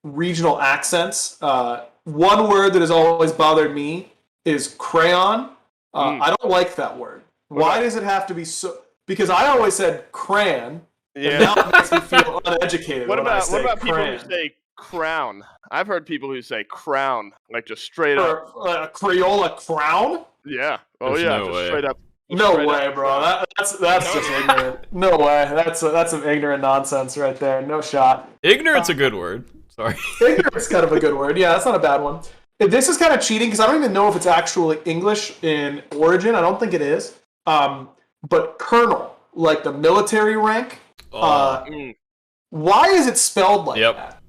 regional accents. One word that has always bothered me is crayon. I don't like that word. Why does it have to be so? Because I always said crayon. Yeah. And now it makes me feel uneducated. What about people who say crown? I've heard people who say crown, like just straight up. Crayola crown? Yeah. Oh There's yeah, no just way. straight up. No way, bro. That's just ignorant. No way. That's some ignorant nonsense right there. No shot. Ignorant's a good word. Sorry. Ignorant's kind of a good word. Yeah, that's not a bad one. This is kind of cheating because I don't even know if it's actually English in origin. I don't think it is. But colonel, like the military rank. Why is it spelled like that?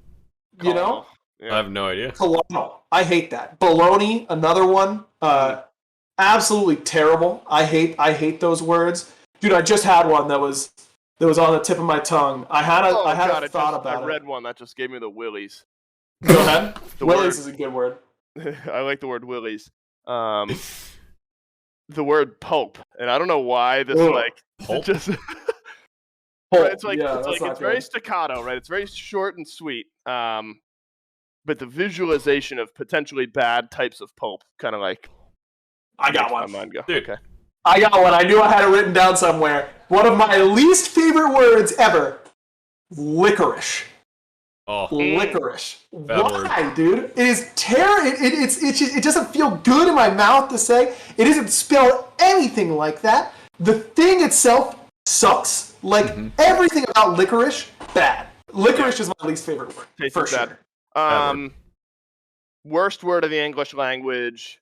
You know? Yeah. I have no idea. Colonel. I hate that. Baloney, another one. Absolutely terrible. I hate those words. Dude, I just had one that was on the tip of my tongue. I had a thought about it. I read one that just gave me the willies. Go ahead. Willies is a good word. I like the word willies. The word pulp. And I don't know why this pulp? Just Right, it's very staccato, right? It's very short and sweet. But the visualization of potentially bad types of pulp kind of I got one. My mind go. Dude. Okay. I got one. I knew I had it written down somewhere. One of my least favorite words ever. Licorice. Oh, licorice. Bad Why, word. dude? It is terrible. It doesn't feel good in my mouth to say. It isn't spelled anything like that. The thing itself sucks. Like everything about licorice, bad. Licorice is my least favorite word. Tastes For bad. sure. Worst word of the English language.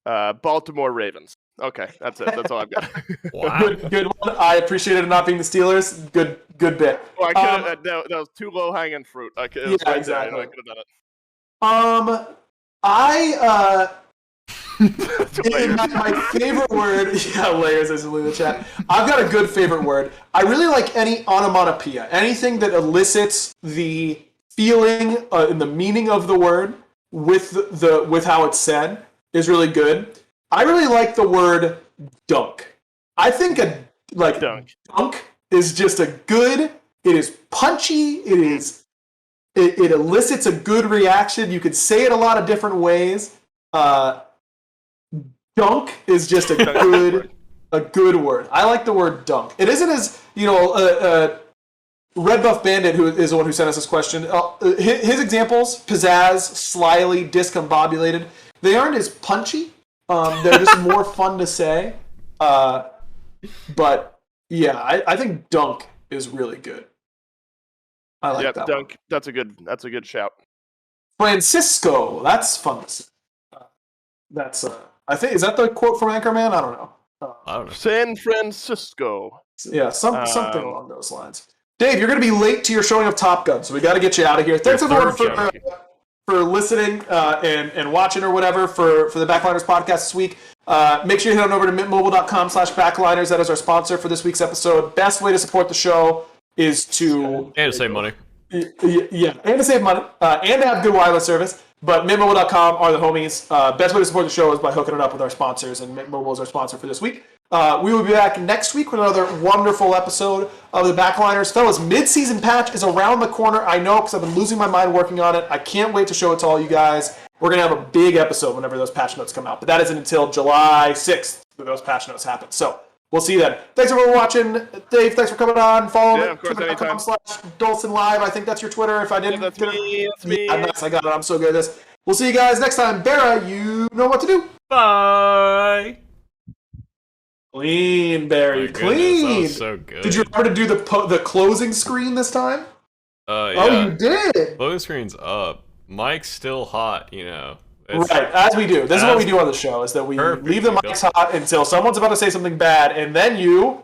Baltimore Ravens. Okay, that's it. That's all I've got. Wow. Good one. I appreciated it not being the Steelers. Good bit. Well, I could that was too low hanging fruit. It was Yeah, right exactly. there, I could have done it. My favorite word, layers is in the chat. I've got a good favorite word. I really like any onomatopoeia, anything that elicits the feeling and the meaning of the word with how it's said is really good. I really like the word dunk. I think dunk is just a good. It is punchy. It elicits a good reaction. You could say it a lot of different ways. Dunk is just a good word. I like the word dunk. It isn't as Red Buff Bandit, who is the one who sent us this question. His examples, pizzazz, slyly, discombobulated. They aren't as punchy. They're just more fun to say. But yeah, I think dunk is really good. I like that. Dunk. One. That's a good shout. Francisco, that's fun to say. I think, is that the quote from Anchorman? I don't know. I don't know. San Francisco. Yeah, something along those lines. Dave, you're going to be late to your showing of Top Gun, so we got to get you out of here. Thanks everyone for listening and watching or whatever for the Backliners podcast this week. Make sure you head on over to mintmobile.com/backliners. That is our sponsor for this week's episode. Best way to support the show is to... And to save money. Yeah, and to save money, and to have good wireless service. But mintmobile.com are the homies. Best way to support the show is by hooking it up with our sponsors, and Mint Mobile is our sponsor for this week. We will be back next week with another wonderful episode of the Backliners. Fellas, mid-season patch is around the corner. I know, because I've been losing my mind working on it. I can't wait to show it to all you guys. We're going to have a big episode whenever those patch notes come out. But that isn't until July 6th that those patch notes happen. So we'll see you then. Thanks everyone for watching. Dave, thanks for coming on. Follow me. Twitter.com/Dolson Live. I think that's your Twitter. If I didn't, that's me. Yeah, nice. I got it. I'm so good at this. We'll see you guys next time. Barra, you know what to do. Bye. Clean, Barry. Clean. That was so good. Did you remember to do the closing screen this time? Yeah. Oh, you did. Closing screen's up. Mike's still hot, Right, as we do. This is what we do on the show, is that we leave the mics hot until someone's about to say something bad, and then you